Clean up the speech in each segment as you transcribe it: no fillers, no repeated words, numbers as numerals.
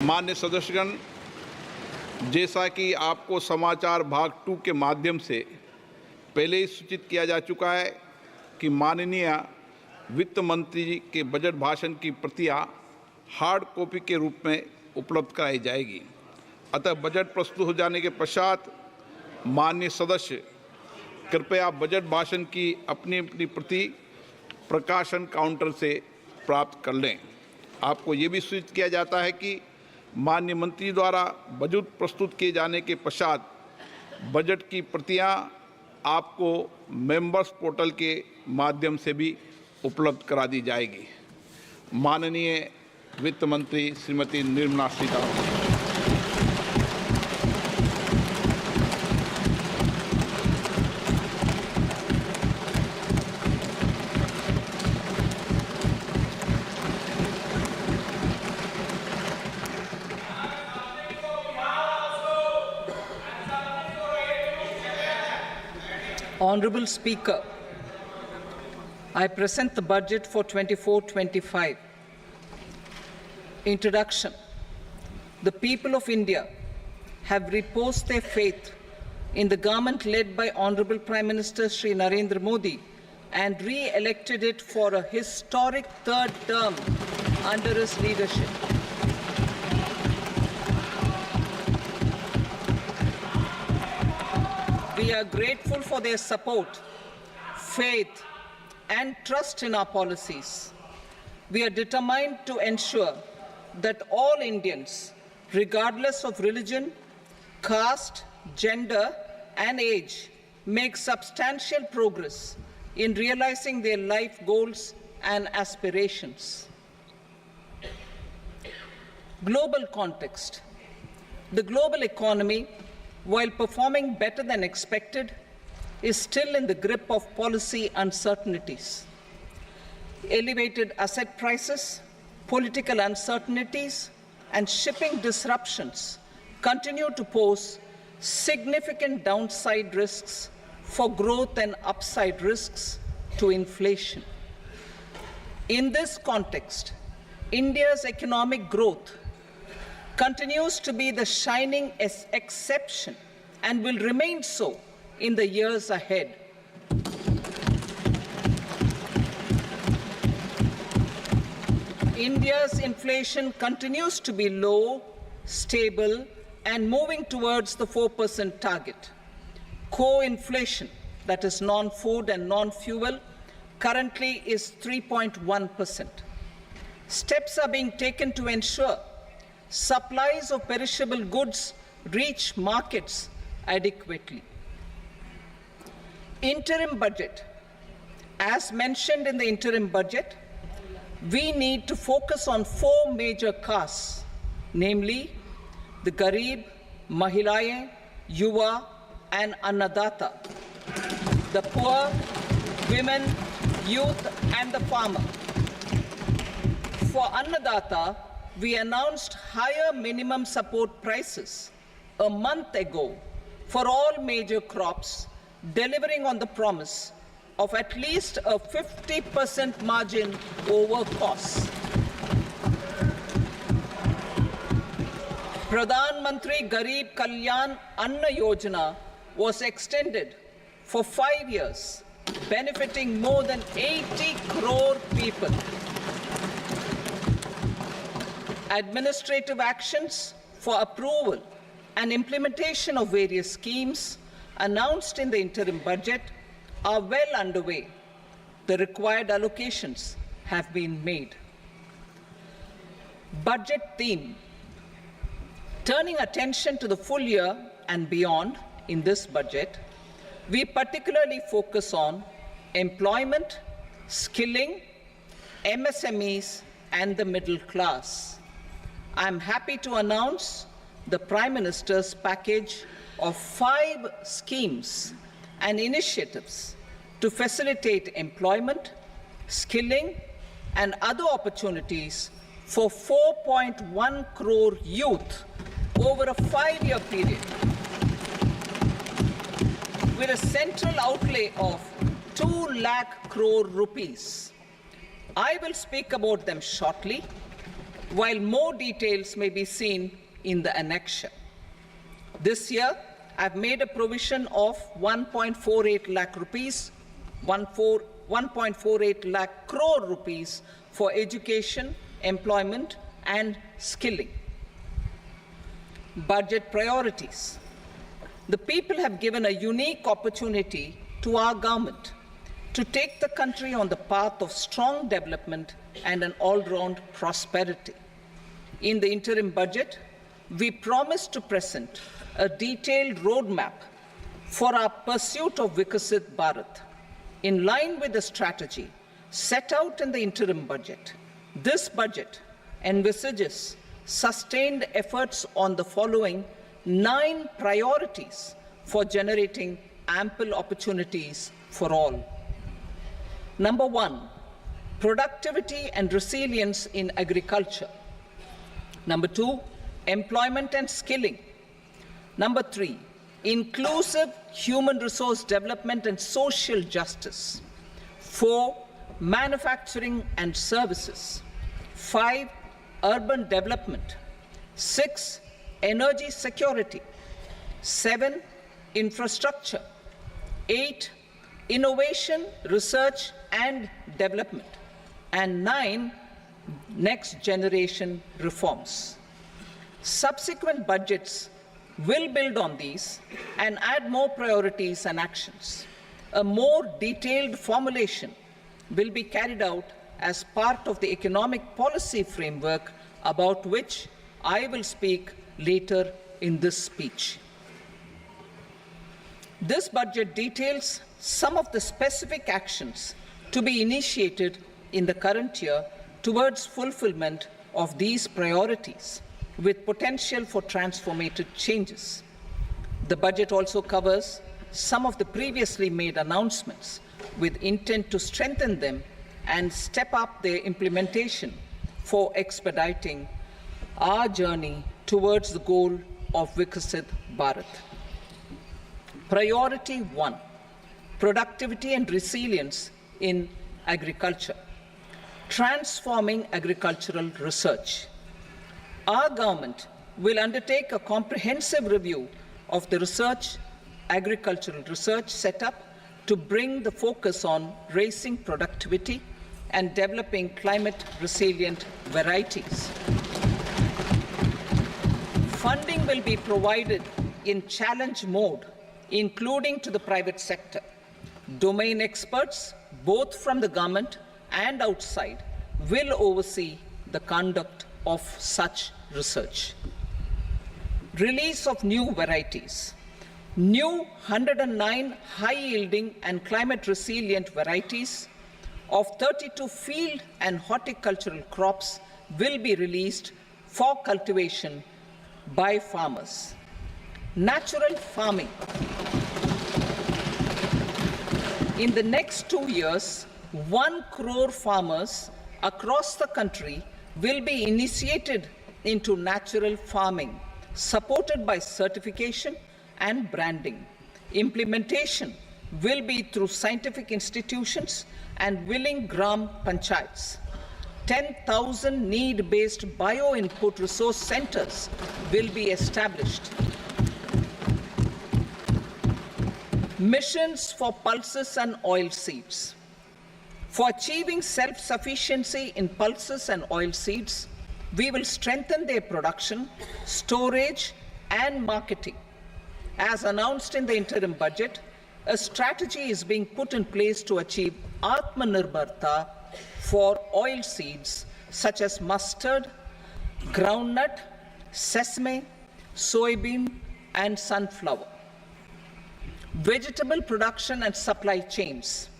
मान्य सदस्यगण, जैसा कि आपको समाचार भाग 2 के माध्यम से पहले ही सूचित किया जा चुका है कि माननीय वित्त मंत्री जी के बजट भाषण की प्रतियां हार्ड कॉपी के रूप में उपलब्ध कराई जाएगी। अतः बजट प्रस्तुत हो जाने के पश्चात माननीय सदस्य कृपया बजट भाषण की अपनी अपनी प्रति प्रकाशन काउंटर से प्राप्त कर लें। आपको ये भी सूचित किया जाता है कि माननीय मंत्री द्वारा बजट प्रस्तुत किए जाने के पश्चात बजट की प्रतियां आपको मेंबर्स पोर्टल के माध्यम से भी उपलब्ध करा दी जाएगी। माननीय वित्त मंत्री Shrimati Nirmala Sitharaman. Honorable Speaker, I present the budget for 24-25. Introduction. The people of India have reposed their faith in the government led by Honorable Prime Minister Shri Narendra Modi and re-elected it for a historic third term under his leadership. We are grateful for their support, faith, and trust in our policies. We are determined to ensure that all Indians, regardless of religion, caste, gender, and age, make substantial progress in realizing their life goals and aspirations. Global context. The global economy, while performing better than expected, is still in the grip of policy uncertainties. Elevated asset prices, political uncertainties, and shipping disruptions continue to pose significant downside risks for growth and upside risks to inflation. In this context, India's economic growth continues to be the shining exception and will remain so in the years ahead. India's inflation continues to be low, stable, and moving towards the 4% target. Core inflation, that is non-food and non-fuel, currently is 3.1%. Steps are being taken to ensure supplies of perishable goods reach markets adequately. Interim budget. As mentioned in the interim budget, we need to focus on 4 major castes, namely the Garib, Mahilaye, Yuva, and Annadata, the poor, women, youth, and the farmer. For Annadata, we announced higher minimum support prices a month ago for all major crops, delivering on the promise of at least a 50% margin over costs. Pradhan Mantri Garib Kalyan Anna Yojana was extended for 5 years, benefiting more than 80 crore people. Administrative actions for approval and implementation of various schemes announced in the interim budget are well underway. The required allocations have been made. Budget theme. Turning attention to the full year and beyond in this budget, we particularly focus on employment, skilling, MSMEs, and the middle class. I am happy to announce the Prime Minister's package of 5 schemes and initiatives to facilitate employment, skilling, and other opportunities for 4.1 crore youth over a 5-year period, with a central outlay of 2 lakh crore rupees. I will speak about them shortly. while more details may be seen in the annexure. This year, I've made a provision of 1.48 lakh rupees, 1.48 lakh crore rupees for education, employment, and skilling. Budget priorities. The people have given a unique opportunity to our government to take the country on the path of strong development and an all-round prosperity. In the interim budget, we promised to present a detailed roadmap for our pursuit of Vikasit Bharat. In line with the strategy set out in the interim budget, this budget envisages sustained efforts on the following 9 priorities for generating ample opportunities for all. Number 1, productivity and resilience in agriculture. Number 2, employment and skilling. Number 3, inclusive human resource development and social justice. 4, manufacturing and services. 5, urban development. 6, energy security. 7, infrastructure. 8, innovation, research and development. And 9, next generation reforms. Subsequent budgets will build on these and add more priorities and actions. A more detailed formulation will be carried out as part of the economic policy framework about which I will speak later in this speech. This budget details some of the specific actions to be initiated in the current year towards fulfillment of these priorities, with potential for transformative changes. The budget also covers some of the previously made announcements with intent to strengthen them and step up their implementation for expediting our journey towards the goal of Vikasit Bharat. Priority 1, productivity and resilience in agriculture. Transforming agricultural research. Our government will undertake a comprehensive review of the agricultural research setup to bring the focus on raising productivity and developing climate-resilient varieties. Funding will be provided in challenge mode, including to the private sector. Domain experts, both from the government and outside, will oversee the conduct of such research. Release of new varieties. New 109 high-yielding and climate-resilient varieties of 32 field and horticultural crops will be released for cultivation by farmers. Natural farming. In the next 2 years, 1 crore farmers across the country will be initiated into natural farming, supported by certification and branding. Implementation will be through scientific institutions and willing gram panchayats. 10,000 need-based bio-input resource centers will be established. Missions for pulses and oilseeds. For achieving self-sufficiency in pulses and oilseeds, we will strengthen their production, storage, and marketing. As announced in the interim budget, a strategy is being put in place to achieve Atmanirbharta for oilseeds such as mustard, groundnut, sesame, soybean, and sunflower. Vegetable production and supply chains.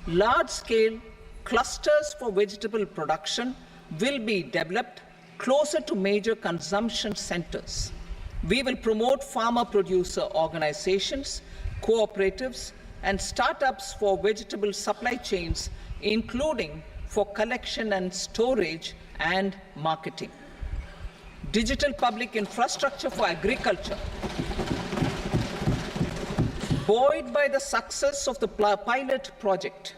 Large-scale clusters for vegetable production will be developed closer to major consumption centers. We will promote farmer-producer organizations, cooperatives, and startups for vegetable supply chains, including for collection and storage and marketing. Digital public infrastructure for agriculture. Buoyed by the success of the pilot project,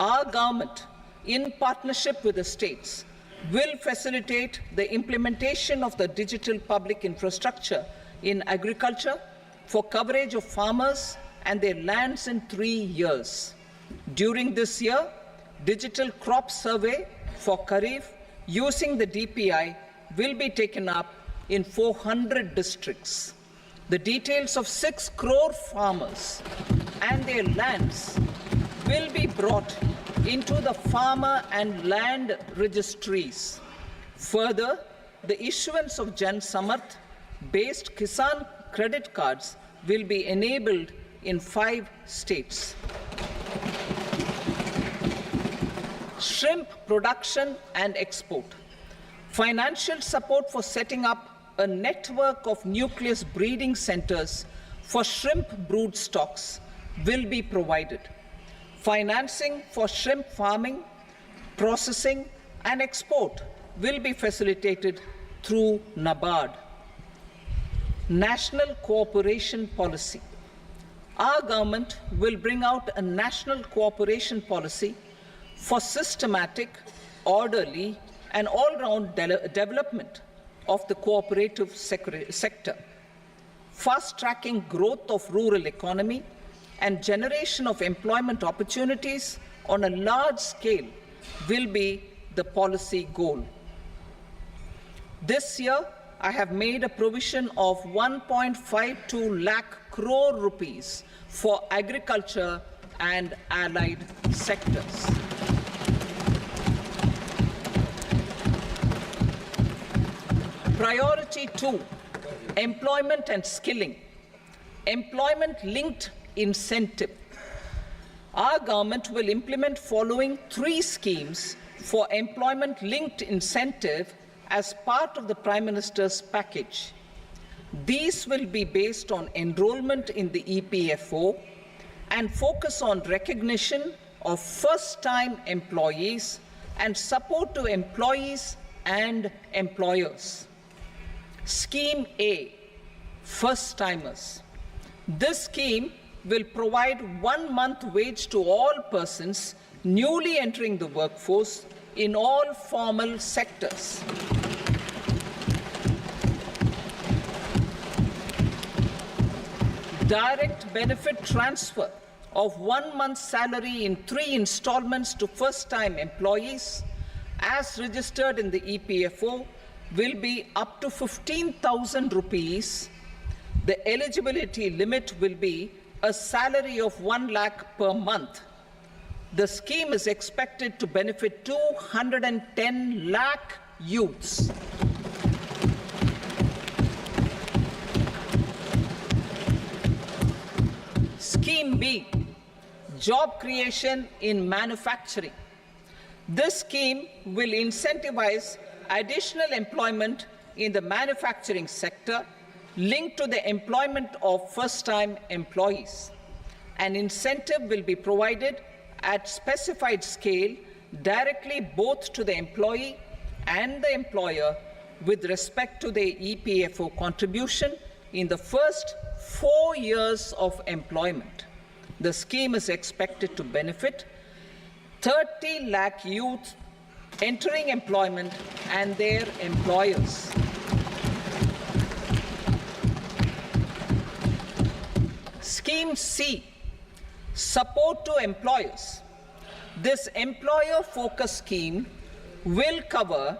our government, in partnership with the states, will facilitate the implementation of the digital public infrastructure in agriculture for coverage of farmers and their lands in 3 years. During this year, digital crop survey for Kharif using the DPI will be taken up in 400 districts. The details of 6 crore farmers and their lands will be brought into the farmer and land registries. Further, the issuance of Jan Samarth based Kisan credit cards will be enabled in 5 states. Shrimp production and export. Financial support for setting up a network of nucleus breeding centers for shrimp brood stocks will be provided. Financing for shrimp farming, processing, and export will be facilitated through NABARD. National cooperation policy. Our government will bring out a national cooperation policy for systematic, orderly, and all-round development of the cooperative sector, fast-tracking growth of rural economy and generation of employment opportunities on a large scale will be the policy goal. This year, I have made a provision of 1.52 lakh crore rupees for agriculture and allied sectors. Priority 2, employment and skilling. Employment-linked incentive. Our government will implement following 3 schemes for employment-linked incentive as part of the Prime Minister's package. These will be based on enrollment in the EPFO and focus on recognition of first-time employees and support to employees and employers. Scheme A, first-timers. This scheme will provide 1 month wage to all persons newly entering the workforce in all formal sectors. Direct benefit transfer of 1 month's salary in 3 installments to first-time employees as registered in the EPFO will be up to 15,000 rupees. The eligibility limit will be a salary of 1 lakh per month. The scheme is expected to benefit 210 lakh youths. Scheme B, job creation in manufacturing. This scheme will incentivize additional employment in the manufacturing sector linked to the employment of first-time employees. An incentive will be provided at specified scale directly both to the employee and the employer with respect to the EPFO contribution in the first 4 years of employment. The scheme is expected to benefit 30 lakh youth entering employment and their employers. Scheme C, support to employers. This employer-focused scheme will cover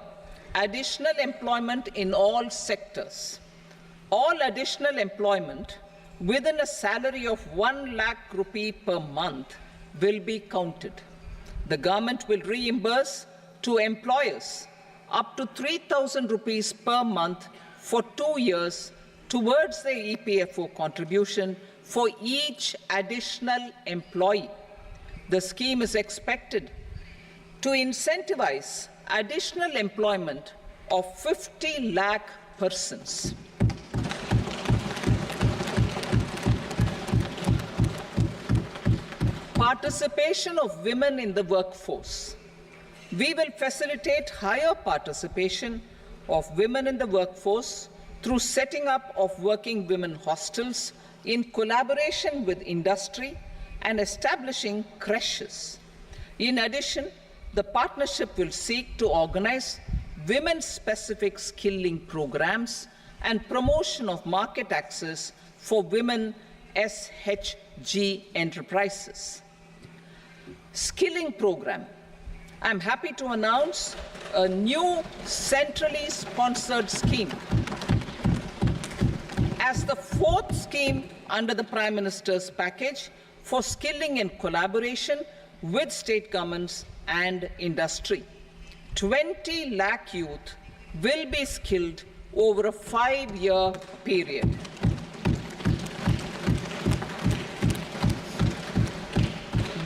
additional employment in all sectors. All additional employment within a salary of 1 lakh rupee per month will be counted. The government will reimburse to employers up to 3,000 rupees per month for 2 years towards the EPFO contribution for each additional employee. The scheme is expected to incentivize additional employment of 50 lakh persons. Participation of women in the workforce. We will facilitate higher participation of women in the workforce through setting up of working women hostels in collaboration with industry and establishing creches. In addition, the partnership will seek to organize women-specific skilling programs, and promotion of market access for women SHG enterprises. Skilling program. I'm happy to announce a new centrally sponsored scheme as the fourth scheme under the Prime Minister's package for skilling in collaboration with state governments and industry. 20 lakh youth will be skilled over a 5-year period.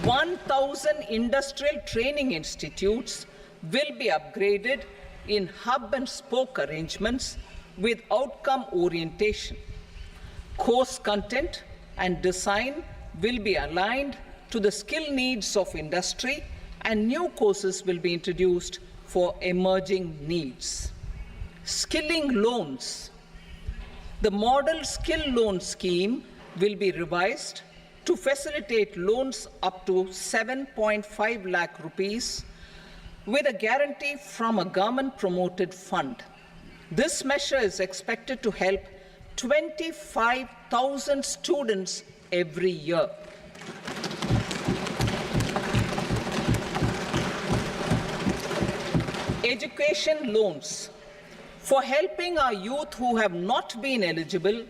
(1,000 industrial training institutes will be upgraded in hub and spoke arrangements with outcome orientation. Course content and design will be aligned to the skill needs of industry, and new courses will be introduced for emerging needs. Skilling loans. The model skill loan scheme will be revised to facilitate loans up to 7.5 lakh rupees with a guarantee from a government-promoted fund. This measure is expected to help 25,000 students every year. Education loans. For helping our youth who have not been eligible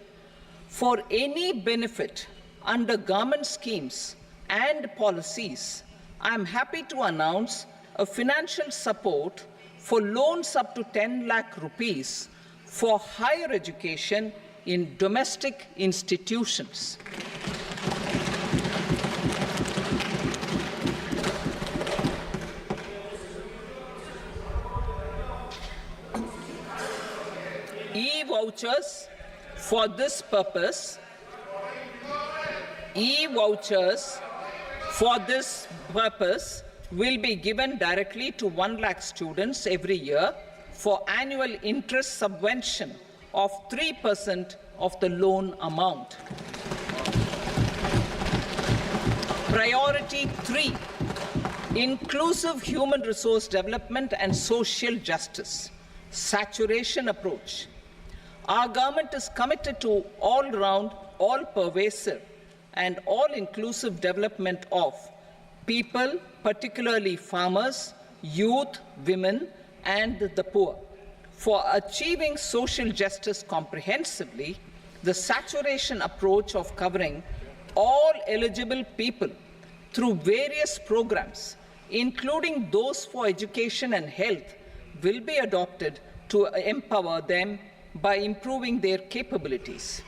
for any benefit under government schemes and policies, I am happy to announce a financial support for loans up to 10 lakh rupees for higher education in domestic institutions. E-vouchers for this purpose. E-vouchers for this purpose will be given directly to 1 lakh students every year for annual interest subvention of 3% of the loan amount. Priority 3, inclusive human resource development and social justice, saturation approach. Our government is committed to all-round, all-pervasive and all-inclusive development of people, particularly farmers, youth, women, and the poor. For achieving social justice comprehensively, the saturation approach of covering all eligible people through various programs, including those for education and health, will be adopted to empower them by improving their capabilities.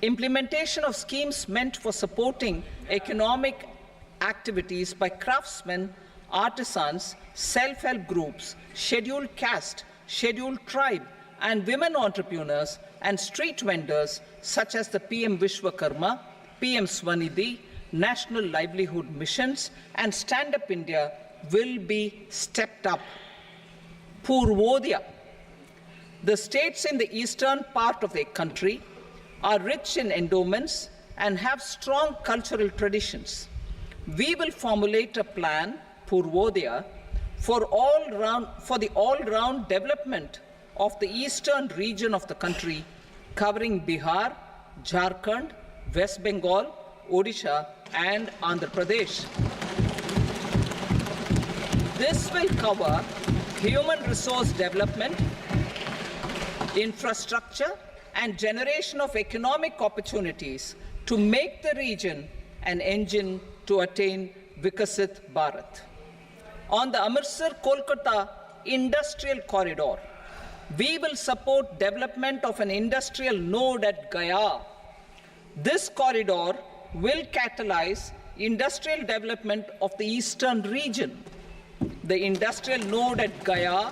Implementation of schemes meant for supporting economic activities by craftsmen, artisans, self-help groups, scheduled caste, scheduled tribe, and women entrepreneurs and street vendors such as the PM Vishwakarma, PM Swanidhi, National Livelihood Missions, and Stand Up India will be stepped up. Purvodaya. The states in the eastern part of the country are rich in endowments and have strong cultural traditions. We will formulate a plan, Purvodaya, for the all-round development of the eastern region of the country, covering Bihar, Jharkhand, West Bengal, Odisha, and Andhra Pradesh. This will cover human resource development, infrastructure, and generation of economic opportunities to make the region an engine to attain Vikasit Bharat. On the Amritsar-Kolkata Industrial Corridor, we will support development of an industrial node at Gaya. This corridor will catalyze industrial development of the eastern region. The industrial node at Gaya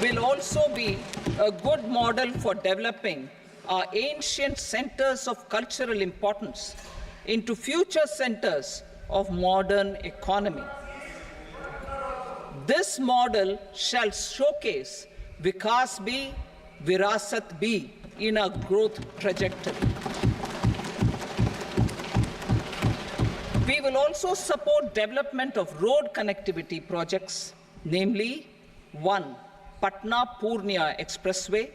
will also be a good model for developing our ancient centers of cultural importance into future centers of modern economy. This model shall showcase Vikas Bhi, Virasat Bhi in our growth trajectory. We will also support development of road connectivity projects, namely 1. Patna-Purnia Expressway,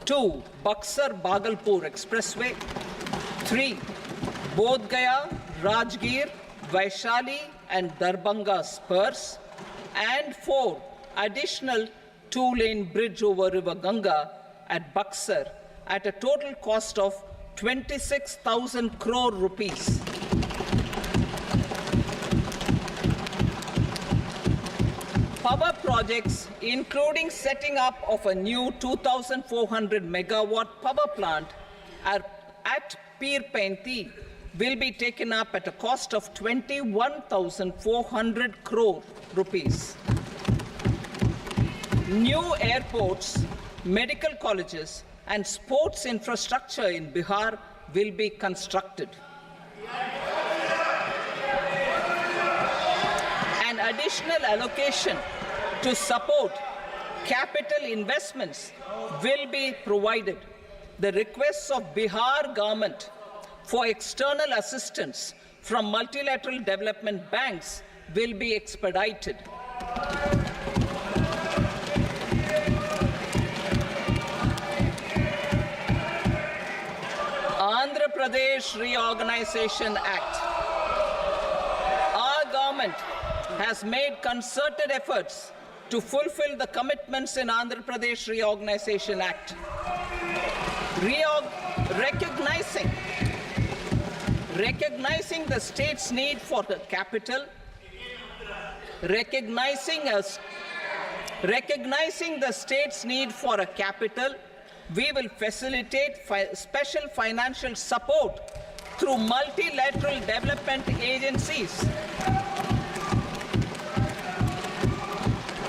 2. Buxar-Bagalpur Expressway, 3. Bodh Gaya, Rajgir, Vaishali and Darbhanga spurs, and 4. Additional 2-lane bridge over River Ganga at Buxar at a total cost of 26,000 crore rupees. Power projects, including setting up of a new 2,400 megawatt power plant at Pir Painti, will be taken up at a cost of 21,400 crore rupees. New airports, medical colleges, and sports infrastructure in Bihar will be constructed. An additional allocation to support capital investments will be provided. The requests of Bihar government for external assistance from multilateral development banks will be expedited. Andhra Pradesh Reorganization Act. Our government has made concerted efforts to fulfill the commitments in Andhra Pradesh Reorganization Act. Recognizing the state's need for the capital, recognizing the state's need for a capital, we will facilitate special financial support through multilateral development agencies.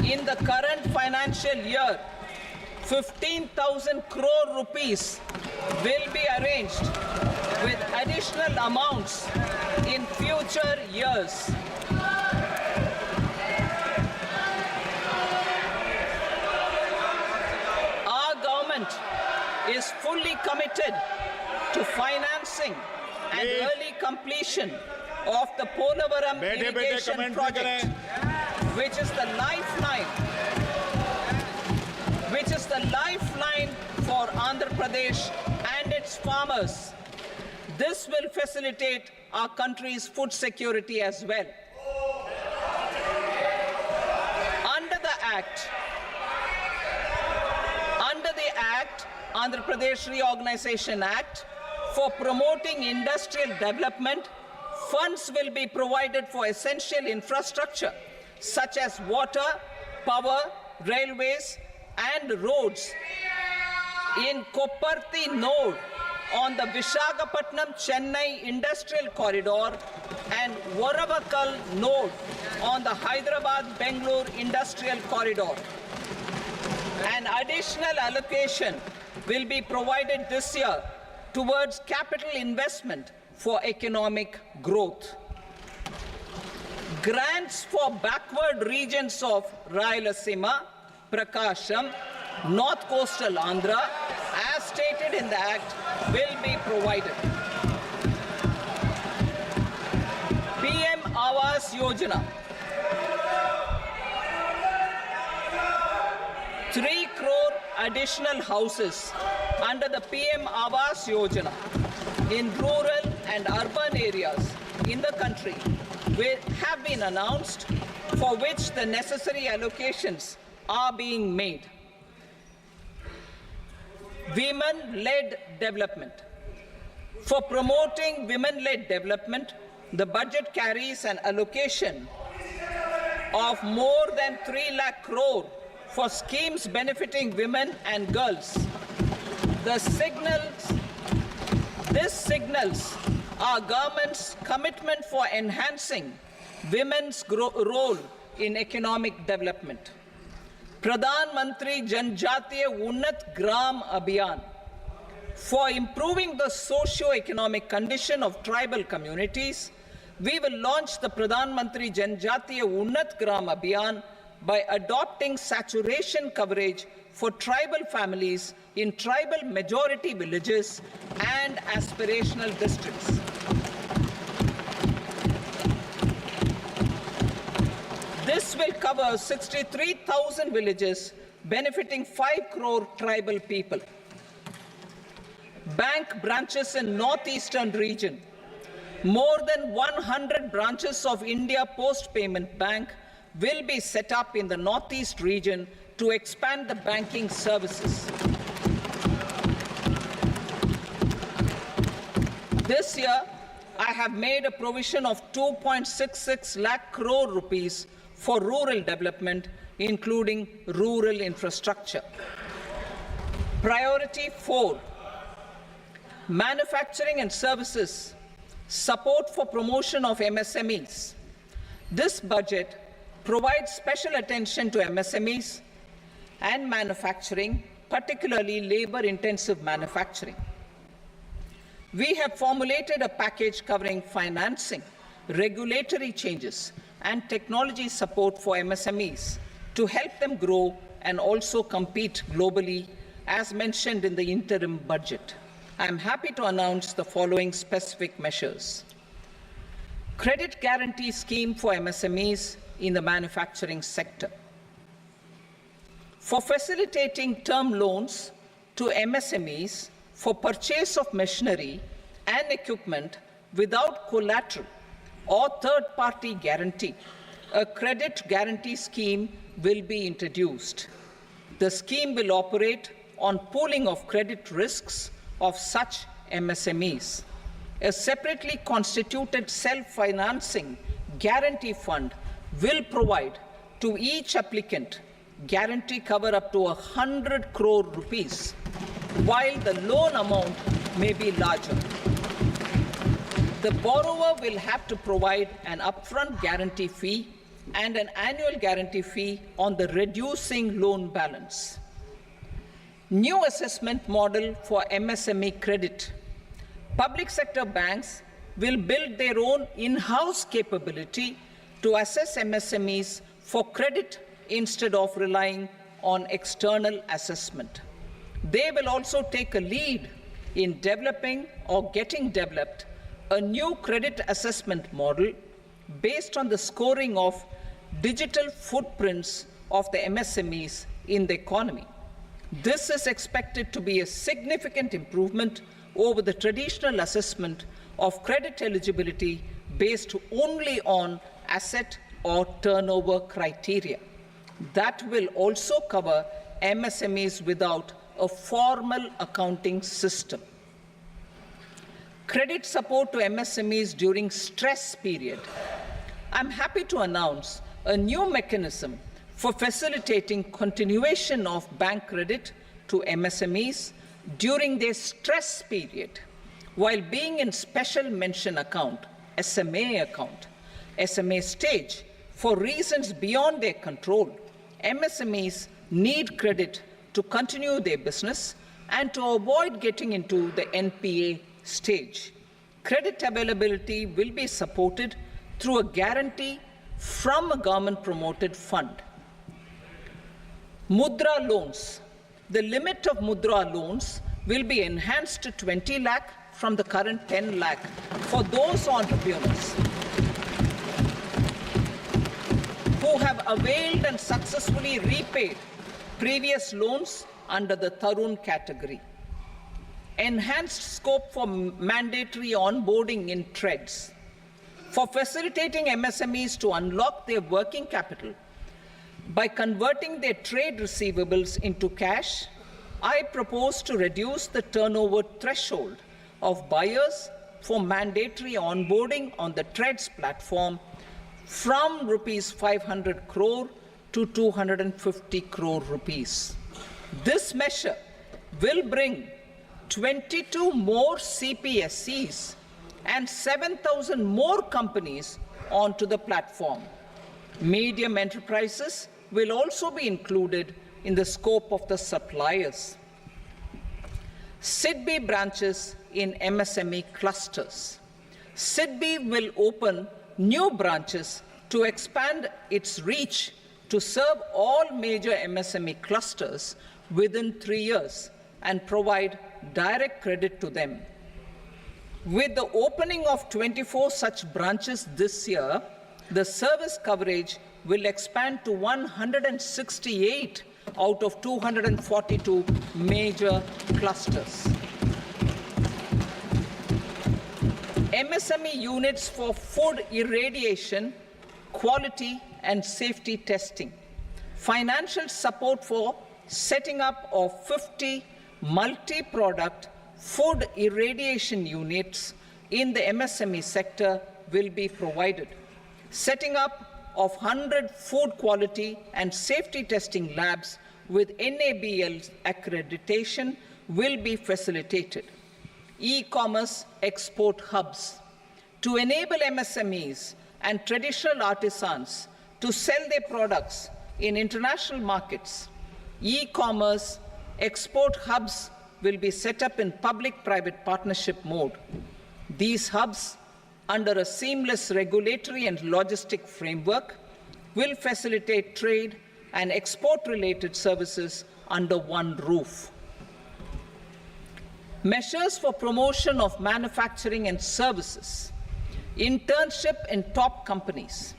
In the current financial year, 15,000 crore rupees will be arranged with additional amounts in future years. Our government is fully committed to financing and early completion of the Polavaram irrigation project, which is the lifeline for Andhra Pradesh and its farmers. This will facilitate our country's food security as well. Under the Andhra Pradesh Reorganization Act, for promoting industrial development, funds will be provided for essential infrastructure such as water, power, railways, and roads. In Kopparthi node on the Visakhapatnam-Chennai Industrial Corridor and Varavakal node on the Hyderabad-Bangalore Industrial Corridor. An additional allocation will be provided this year towards capital investment for economic growth. Grants for backward regions of Rayalaseema, Prakasham, North Coastal Andhra, as stated in the Act, will be provided. PM Awas Yojana. 3 crore additional houses under the PM Awas Yojana in rural and urban areas in the country have been announced, for which the necessary allocations are being made. Women-led development. For promoting women-led development, the budget carries an allocation of more than 3 lakh crore for schemes benefiting women and girls. This signals our government's commitment for enhancing women's role in economic development. Pradhan Mantri Janjatiya Unnat Gram Abhiyan. For improving the socio-economic condition of tribal communities, we will launch the Pradhan Mantri Janjatiya Unnat Gram Abhiyan by adopting saturation coverage for tribal families in tribal majority villages and aspirational districts. This will cover 63,000 villages, benefiting 5 crore tribal people. Bank branches in northeastern region. More than 100 branches of India Post Payment Bank will be set up in the northeast region to expand the banking services. This year, I have made a provision of 2.66 lakh crore rupees for rural development, including rural infrastructure. Priority 4, manufacturing and services, support for promotion of MSMEs. This budget provides special attention to MSMEs and manufacturing, particularly labor-intensive manufacturing. We have formulated a package covering financing, regulatory changes, and technology support for MSMEs to help them grow and also compete globally, as mentioned in the interim budget. I am happy to announce the following specific measures. Credit guarantee scheme for MSMEs in the manufacturing sector. For facilitating term loans to MSMEs for purchase of machinery and equipment without collateral or third-party guarantee, a credit guarantee scheme will be introduced. The scheme will operate on pooling of credit risks of such MSMEs. A separately constituted self-financing guarantee fund will provide to each applicant guarantee cover up to 100 crore rupees, while the loan amount may be larger. The borrower will have to provide an upfront guarantee fee and an annual guarantee fee on the reducing loan balance. New assessment model for MSME credit. Public sector banks will build their own in-house capability to assess MSMEs for credit instead of relying on external assessment. They will also take a lead in developing or getting developed a new credit assessment model based on the scoring of digital footprints of the MSMEs in the economy. This is expected to be a significant improvement over the traditional assessment of credit eligibility based only on asset or turnover criteria. That will also cover MSMEs without a formal accounting system. Credit support to MSMEs during stress period. I'm happy to announce a new mechanism for facilitating continuation of bank credit to MSMEs during their stress period while being in special mention account, SMA stage, for reasons beyond their control. MSMEs need credit to continue their business and to avoid getting into the NPA stage. Credit availability will be supported through a guarantee from a government-promoted fund. Mudra loans. The limit of Mudra loans will be enhanced to 20 lakh from the current 10 lakh for those entrepreneurs who have availed and successfully repaid previous loans under the Tarun category. Enhanced scope for mandatory onboarding in trades. For facilitating MSMEs to unlock their working capital by converting their trade receivables into cash, I propose to reduce the turnover threshold of buyers for mandatory onboarding on the trades platform from rupees 500 crore to 250 crore rupees. This measure will bring 22 more CPSCs and 7,000 more companies onto the platform. Medium enterprises will also be included in the scope of the suppliers. SIDBI branches in MSME clusters. SIDBI will open new branches to expand its reach to serve all major MSME clusters within 3 years and provide direct credit to them. With the opening of 24 such branches this year, the service coverage will expand to 168 out of 242 major clusters. MSME units for food irradiation, quality and safety testing. Financial support for setting up of 50 multi-product food irradiation units in the MSME sector will be provided. Setting up of 100 food quality and safety testing labs with NABL accreditation will be facilitated. E-commerce export hubs to enable MSMEs and traditional artisans to sell their products in international markets. E-commerce export hubs will be set up in public-private partnership mode. These hubs, under a seamless regulatory and logistic framework, will facilitate trade and export-related services under one roof. Measures for promotion of manufacturing and services. Internship in top companies.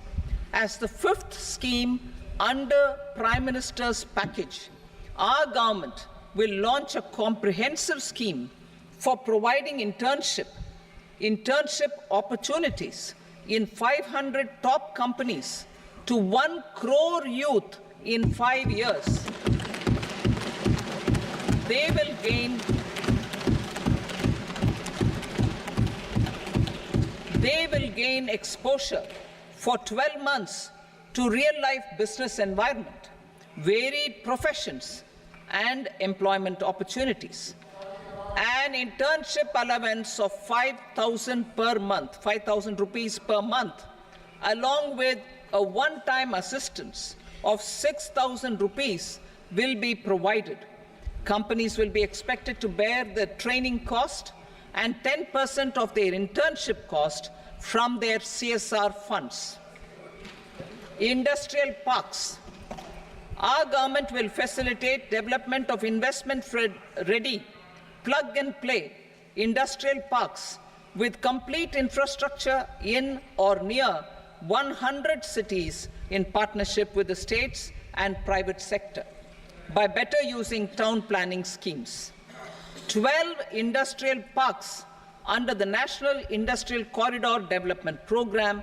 As the fifth scheme under Prime Minister's package, our government will launch a comprehensive scheme for providing internship opportunities in 500 top companies to 1 crore youth in 5 years. They will gain exposure for 12 months to real-life business environment, varied professions, and employment opportunities. An internship allowance of 5,000 per month, 5,000 rupees per month, along with a one-time assistance of 6,000 rupees will be provided. Companies will be expected to bear the training cost and 10% of their internship cost from their CSR funds. Industrial parks. Our government will facilitate development of investment-ready, plug-and-play industrial parks with complete infrastructure in or near 100 cities in partnership with the states and private sector by better using town planning schemes. 12 industrial parks under the National Industrial Corridor Development Program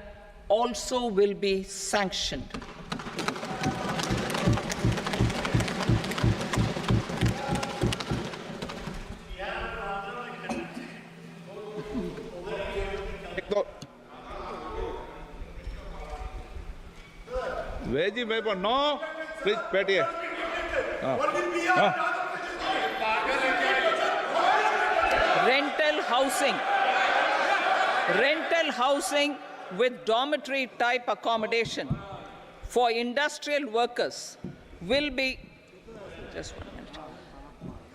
also will be sanctioned. Veji member, no, please, Betty. Rental housing with dormitory type accommodation for industrial workers will be, just 1 minute.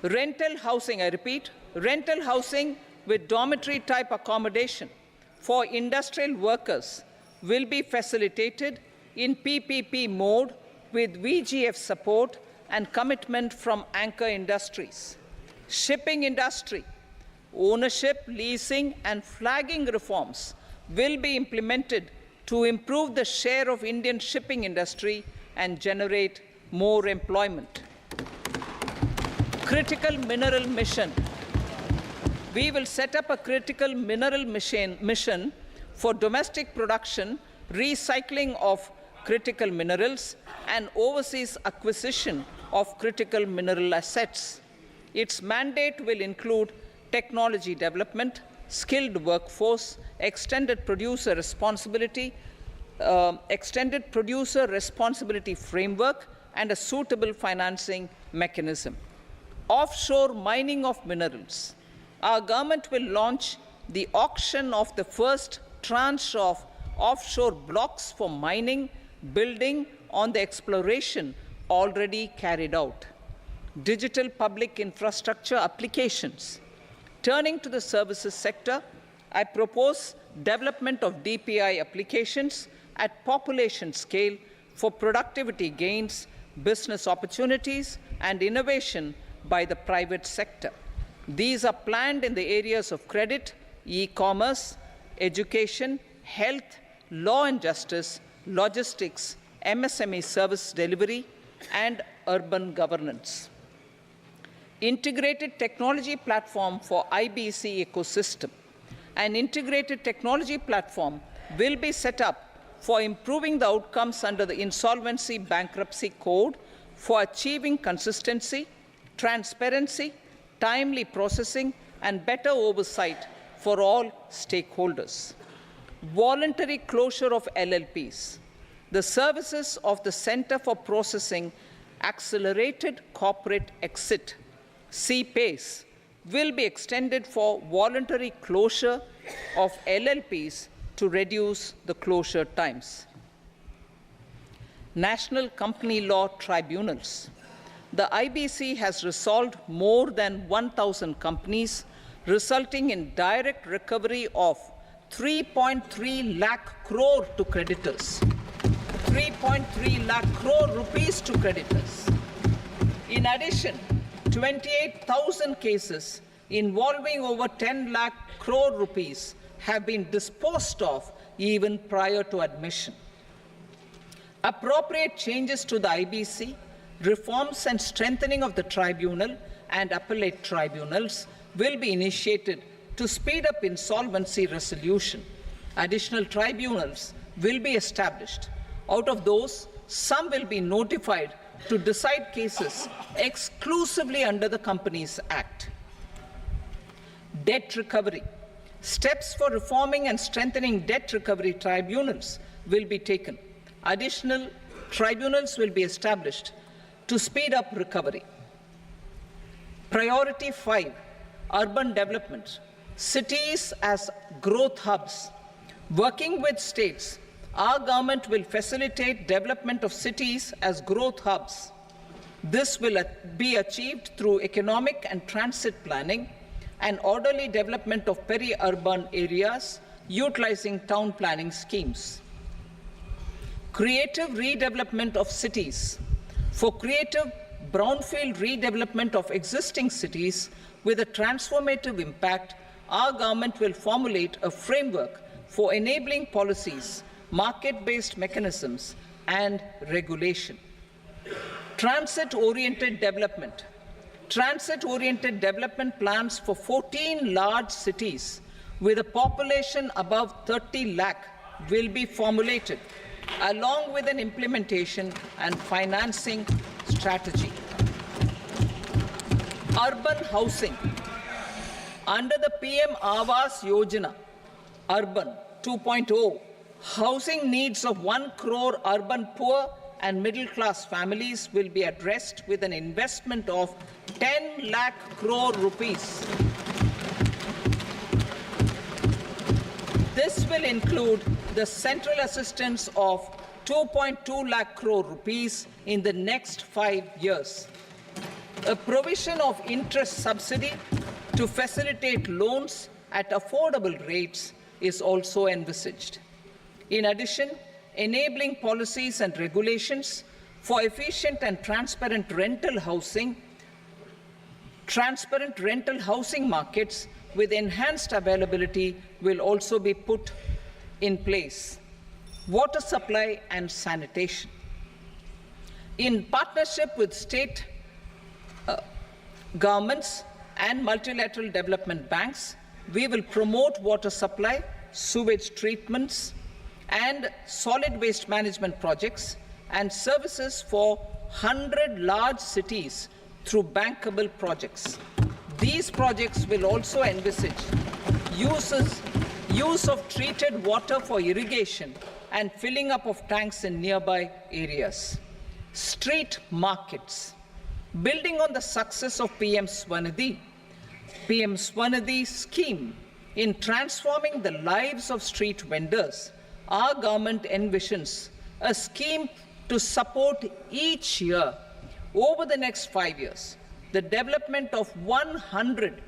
Rental housing, I repeat, rental housing with dormitory type accommodation for industrial workers will be facilitated in PPP mode with VGF support and commitment from anchor industries. Shipping industry, ownership, leasing and flagging reforms will be implemented to improve the share of Indian shipping industry and generate more employment. Critical mineral mission. We will set up a critical mineral mission for domestic production, recycling of critical minerals and overseas acquisition of critical mineral assets. Its mandate will include technology development, skilled workforce, extended producer responsibility framework, and a suitable financing mechanism. Offshore mining of minerals. Our government will launch the auction of the first tranche of offshore blocks for mining, building on the exploration already carried out. Digital public infrastructure applications. Turning to the services sector, I propose development of DPI applications at population scale for productivity gains, business opportunities, and innovation by the private sector. These are planned in the areas of credit, e-commerce, education, health, law and justice, logistics, MSME service delivery, and urban governance. Integrated technology platform for IBC ecosystem. An integrated technology platform will be set up for improving the outcomes under the Insolvency Bankruptcy Code for achieving consistency, transparency, timely processing, and better oversight for all stakeholders. Voluntary closure of LLPs. The services of the Center for Processing Accelerated Corporate Exit, CPACE, will be extended for voluntary closure of LLPs to reduce the closure times. National Company Law Tribunals. The IBC has resolved more than 1,000 companies, resulting in direct recovery of 3.3 lakh crore to creditors. 3.3 lakh crore rupees to creditors. In addition, 28,000 cases involving over 10 lakh crore rupees have been disposed of even prior to admission. Appropriate changes to the IBC, reforms and strengthening of the tribunal and appellate tribunals will be initiated to speed up insolvency resolution. Additional tribunals will be established. Out of those, some will be notified to decide cases exclusively under the Companies Act. Debt recovery. Steps for reforming and strengthening debt recovery tribunals will be taken. Additional tribunals will be established to speed up recovery. Priority 5, urban development. Cities as growth hubs. Working with states, our government will facilitate development of cities as growth hubs. This will be achieved through economic and transit planning and orderly development of peri-urban areas utilizing town planning schemes. Creative redevelopment of cities. For creative brownfield redevelopment of existing cities with a transformative impact, our government will formulate a framework for enabling policies, market-based mechanisms, and regulation. Transit-oriented development. Transit-oriented development plans for 14 large cities with a population above 30 lakh will be formulated, along with an implementation and financing strategy. Urban housing. Under the PM Awas Yojana, Urban 2.0, housing needs of 1 crore urban poor and middle-class families will be addressed with an investment of 10 lakh crore rupees. This will include the central assistance of 2.2 lakh crore rupees in the next 5 years. A provision of interest subsidy to facilitate loans at affordable rates is also envisaged. In addition, enabling policies and regulations for efficient and transparent rental housing markets with enhanced availability will also be put in place. Water supply and sanitation. In partnership with state governments and multilateral development banks, we will promote water supply, sewage treatments, and solid waste management projects and services for 100 large cities through bankable projects. These projects will also envisage use of treated water for irrigation and filling up of tanks in nearby areas. Street markets. Building on the success of PM Swanidhi scheme in transforming the lives of street vendors, our government envisions a scheme to support each year over the next 5 years the development of 100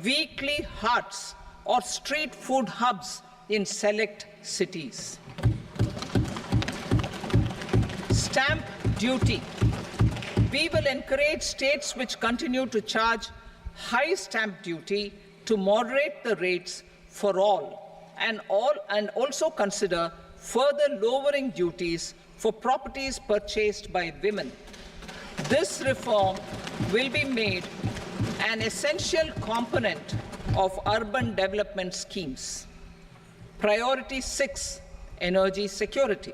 weekly hearts or street food hubs in select cities. Stamp duty. We will encourage states which continue to charge high stamp duty to moderate the rates for all and also consider further lowering duties for properties purchased by women. This reform will be made an essential component of urban development schemes. Priority 6, energy security,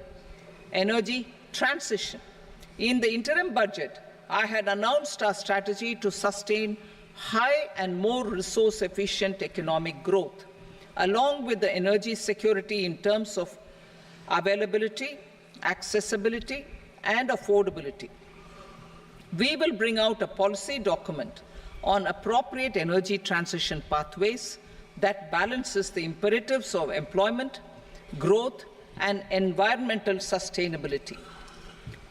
energy transition. In the interim budget, I had announced our strategy to sustain high and more resource-efficient economic growth, along with the energy security in terms of availability, accessibility, and affordability. We will bring out a policy document on appropriate energy transition pathways that balances the imperatives of employment, growth, and environmental sustainability.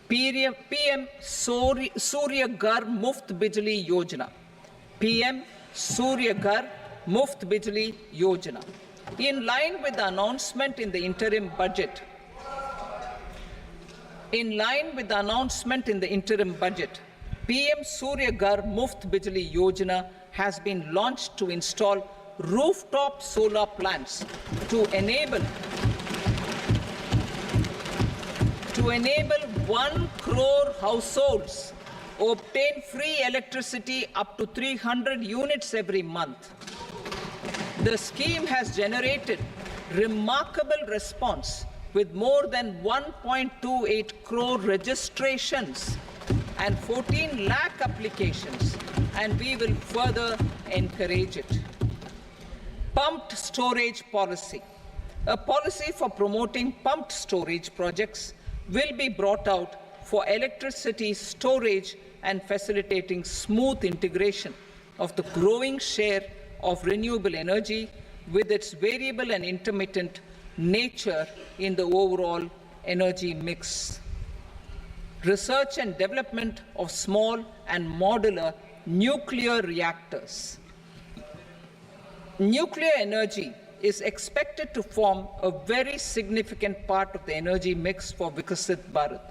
PM Surya Ghar Muft Bijli Yojana. PM Surya Ghar Muft Bijli Yojana. In line with the announcement in the interim budget, PM Surya Ghar Muft Bijli Yojana has been launched to install rooftop solar plants to enable 1 crore households obtain free electricity up to 300 units every month. The scheme has generated remarkable response with more than 1.28 crore registrations and 14 lakh applications, and we will further encourage it. Pumped storage policy. A policy for promoting pumped storage projects will be brought out for electricity storage and facilitating smooth integration of the growing share of renewable energy with its variable and intermittent nature in the overall energy mix. Research and development of small and modular nuclear reactors. Nuclear energy is expected to form a very significant part of the energy mix for Vikasit Bharat.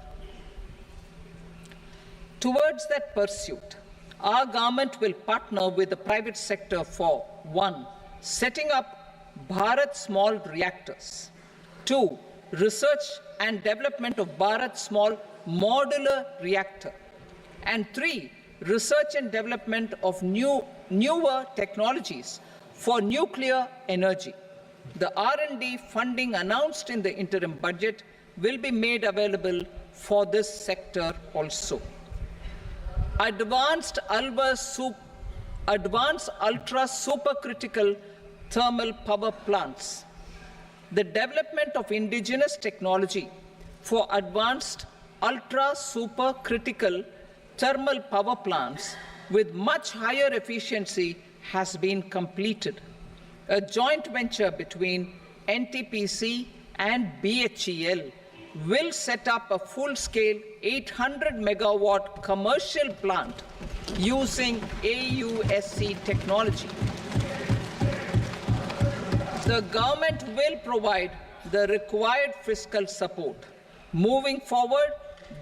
Towards that pursuit, our government will partner with the private sector for 1. Setting up Bharat Small Reactors, 2. Research and development of Bharat Small Modular Reactor, and 3. Research and development of newer technologies for nuclear energy. The R&D funding announced in the interim budget will be made available for this sector also. Advanced ultra supercritical thermal power plants. The development of indigenous technology for advanced ultra supercritical thermal power plants with much higher efficiency has been completed. A joint venture between NTPC and BHEL will set up a full-scale 800 megawatt commercial plant using AUSC technology. The government will provide the required fiscal support. Moving forward,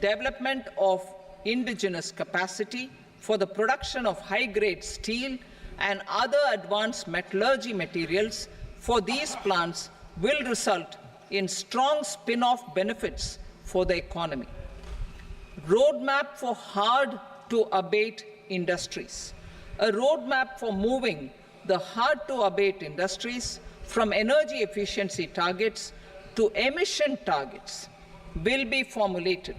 development of indigenous capacity for the production of high-grade steel and other advanced metallurgy materials for these plants will result in strong spin-off benefits for the economy. Roadmap for hard-to-abate industries. A roadmap for moving the hard-to-abate industries from energy efficiency targets to emission targets will be formulated.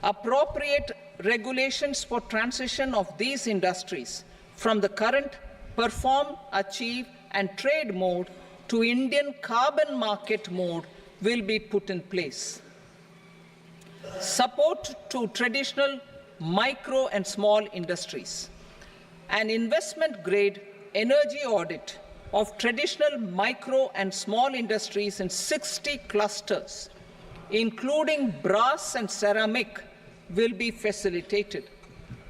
Appropriate regulations for transition of these industries from the current perform, achieve, and trade mode to Indian carbon market mode will be put in place. Support to traditional micro and small industries. An investment-grade energy audit of traditional micro and small industries in 60 clusters, including brass and ceramic, will be facilitated.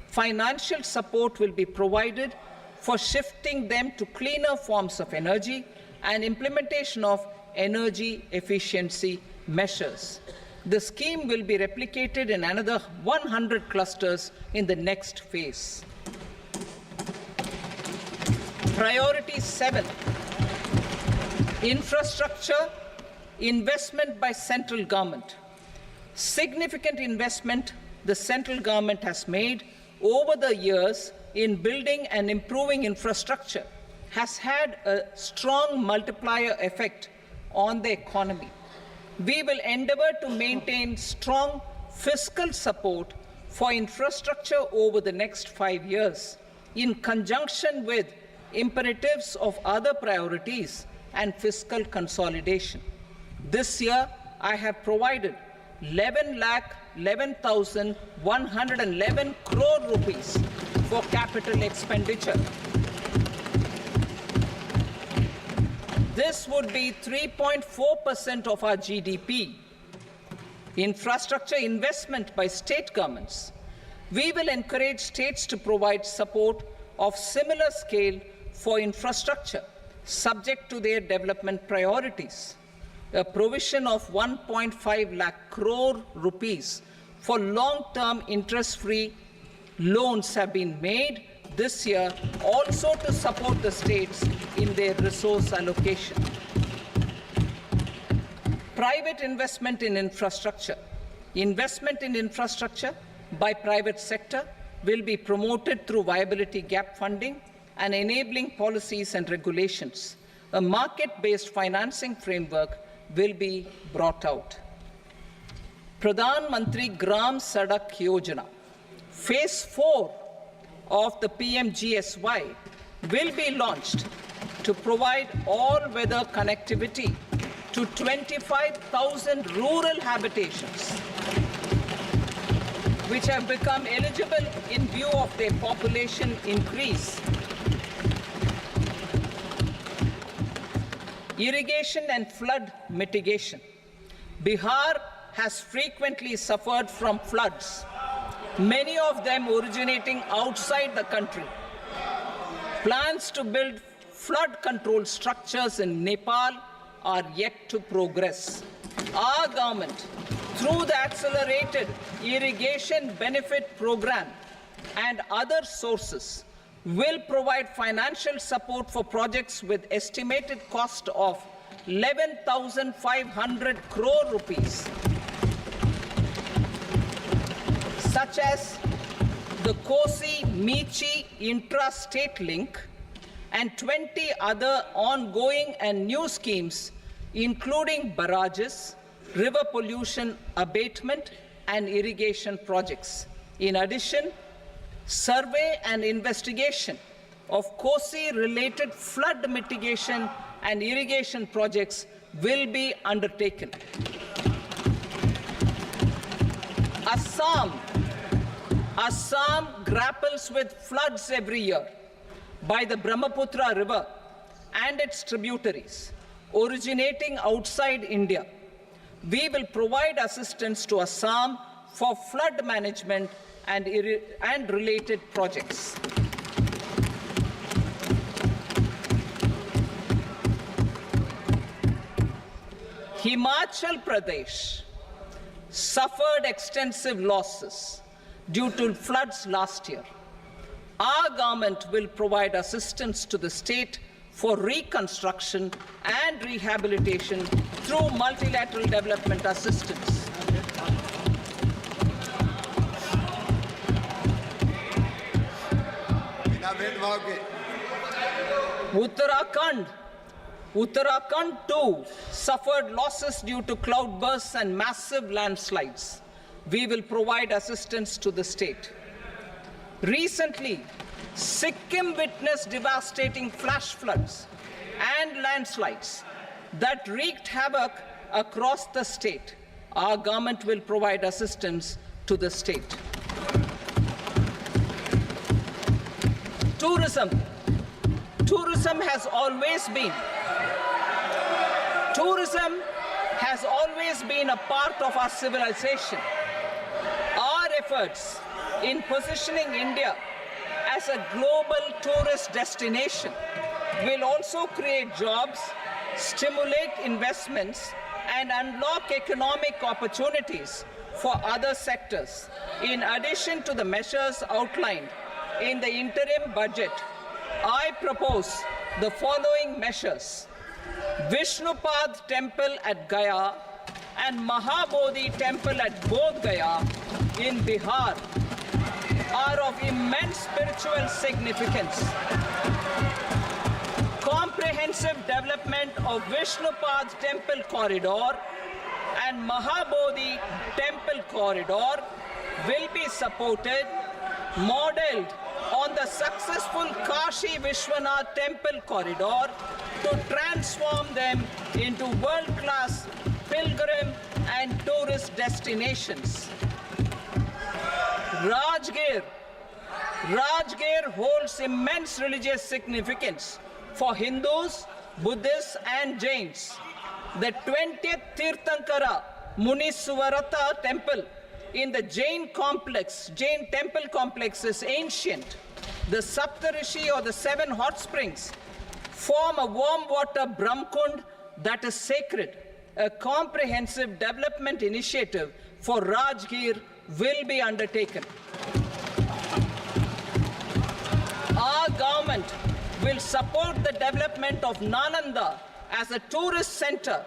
Financial support will be provided for shifting them to cleaner forms of energy and implementation of energy efficiency measures. The scheme will be replicated in another 100 clusters in the next phase. Priority 7, infrastructure investment by central government. Significant investment the central government has made over the years in building and improving infrastructure has had a strong multiplier effect on the economy. We will endeavour to maintain strong fiscal support for infrastructure over the next 5 years, in conjunction with imperatives of other priorities and fiscal consolidation. This year, I have provided 11,11,111 crore rupees for capital expenditure. This would be 3.4% of our GDP. Infrastructure investment by state governments. We will encourage states to provide support of similar scale for infrastructure, subject to their development priorities. A provision of 1.5 lakh crore rupees for long-term interest-free loans have been made this year, also to support the states in their resource allocation. Private investment in infrastructure. Investment in infrastructure by private sector will be promoted through viability gap funding and enabling policies and regulations. A market-based financing framework will be brought out. Pradhan Mantri Gram Sadak Yojana, Phase 4 of the PMGSY will be launched to provide all-weather connectivity to 25,000 rural habitations, which have become eligible in view of their population increase. Irrigation and flood mitigation. Bihar has frequently suffered from floods, many of them originating outside the country. Plans to build flood control structures in Nepal are yet to progress. Our government, through the Accelerated Irrigation Benefit Program and other sources, will provide financial support for projects with estimated cost of 11,500 crore rupees, such as the Kosi-Michi intra-state link and 20 other ongoing and new schemes, including barrages, river pollution abatement, and irrigation projects. In addition, survey and investigation of Kosi-related flood mitigation and irrigation projects will be undertaken. Assam grapples with floods every year by the Brahmaputra River and its tributaries originating outside India. We will provide assistance to Assam for flood management and related projects. Himachal Pradesh suffered extensive losses due to floods last year. Our government will provide assistance to the state for reconstruction and rehabilitation through multilateral development assistance. Uttarakhand too suffered losses due to cloudbursts and massive landslides. We will provide assistance to the state. Recently, Sikkim witnessed devastating flash floods and landslides that wreaked havoc across the state. Our government will provide assistance to the state. Tourism. Tourism has always been a part of our civilization. Our efforts in positioning India as a global tourist destination will also create jobs, stimulate investments, and unlock economic opportunities for other sectors. In addition to the measures outlined in the interim budget, I propose the following measures. Vishnupad Temple at Gaya and Mahabodhi temple at Bodh Gaya in Bihar are of immense spiritual significance. Comprehensive development of Vishnupad temple corridor and Mahabodhi temple corridor will be supported, modeled on the successful Kashi Vishwanath temple corridor to transform them into world-class pilgrim and tourist destinations. Rajgir holds immense religious significance for Hindus, Buddhists and Jains. The 20th Tirthankara Muniswarata temple in the Jain temple complex is ancient. The Saptarishi or the 7 hot springs form a warm water Brahmkund that is sacred. A comprehensive development initiative for Rajgir will be undertaken. Our government will support the development of Nalanda as a tourist center,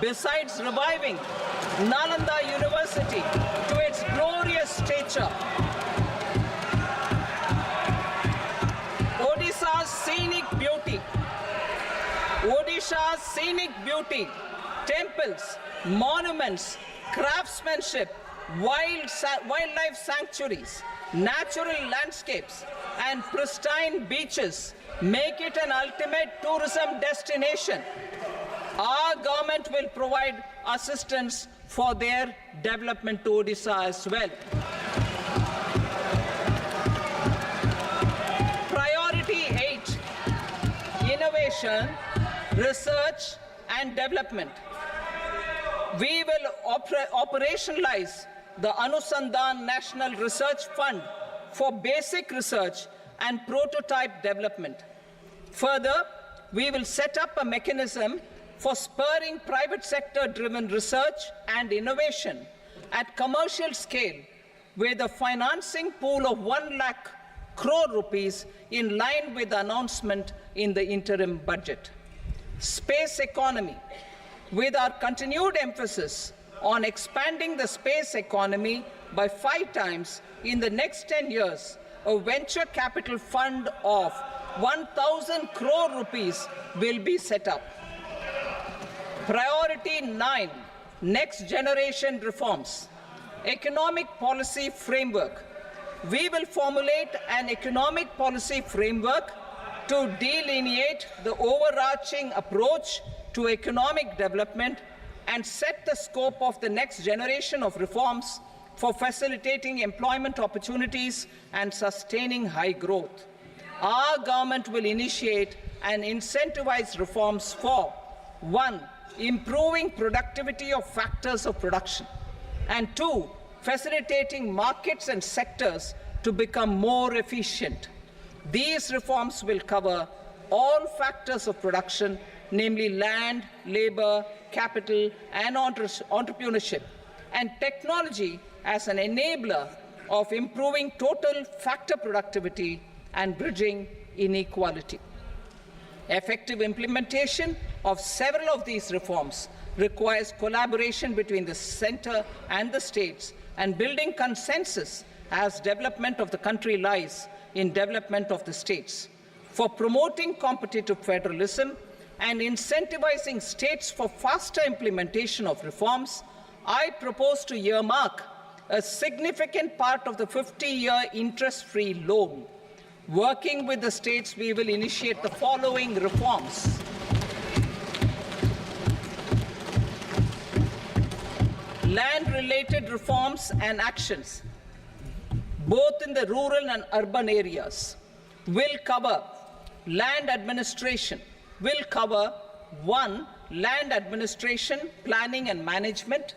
besides reviving Nalanda University to its glorious stature. Odisha's scenic beauty, temples, monuments, craftsmanship, wildlife sanctuaries, natural landscapes, and pristine beaches make it an ultimate tourism destination. Our government will provide assistance for their development to Odisha as well. Priority 8, innovation, research and development. We will operationalize the Anusandhan National Research Fund for basic research and prototype development. Further, we will set up a mechanism for spurring private sector-driven research and innovation at commercial scale with a financing pool of 1 lakh crore rupees in line with the announcement in the interim budget. Space economy. With our continued emphasis on expanding the space economy by 5 times in the next 10 years, a venture capital fund of 1,000 crore rupees will be set up. Priority 9, next generation reforms. Economic policy framework. We will formulate an economic policy framework to delineate the overarching approach to economic development and set the scope of the next generation of reforms for facilitating employment opportunities and sustaining high growth. Our government will initiate and incentivize reforms for 1. Improving productivity of factors of production, and 2. Facilitating markets and sectors to become more efficient. These reforms will cover all factors of production, namely land, labor, capital, and entrepreneurship, and technology as an enabler of improving total factor productivity and bridging inequality. Effective implementation of several of these reforms requires collaboration between the center and the states and building consensus as development of the country lies in development of the states. For promoting competitive federalism and incentivizing states for faster implementation of reforms, I propose to earmark a significant part of the 50-year interest-free loan. Working with the states, we will initiate the following reforms. Land-related reforms and actions, both in the rural and urban areas, will cover land administration, will cover 1. Land administration, planning and management,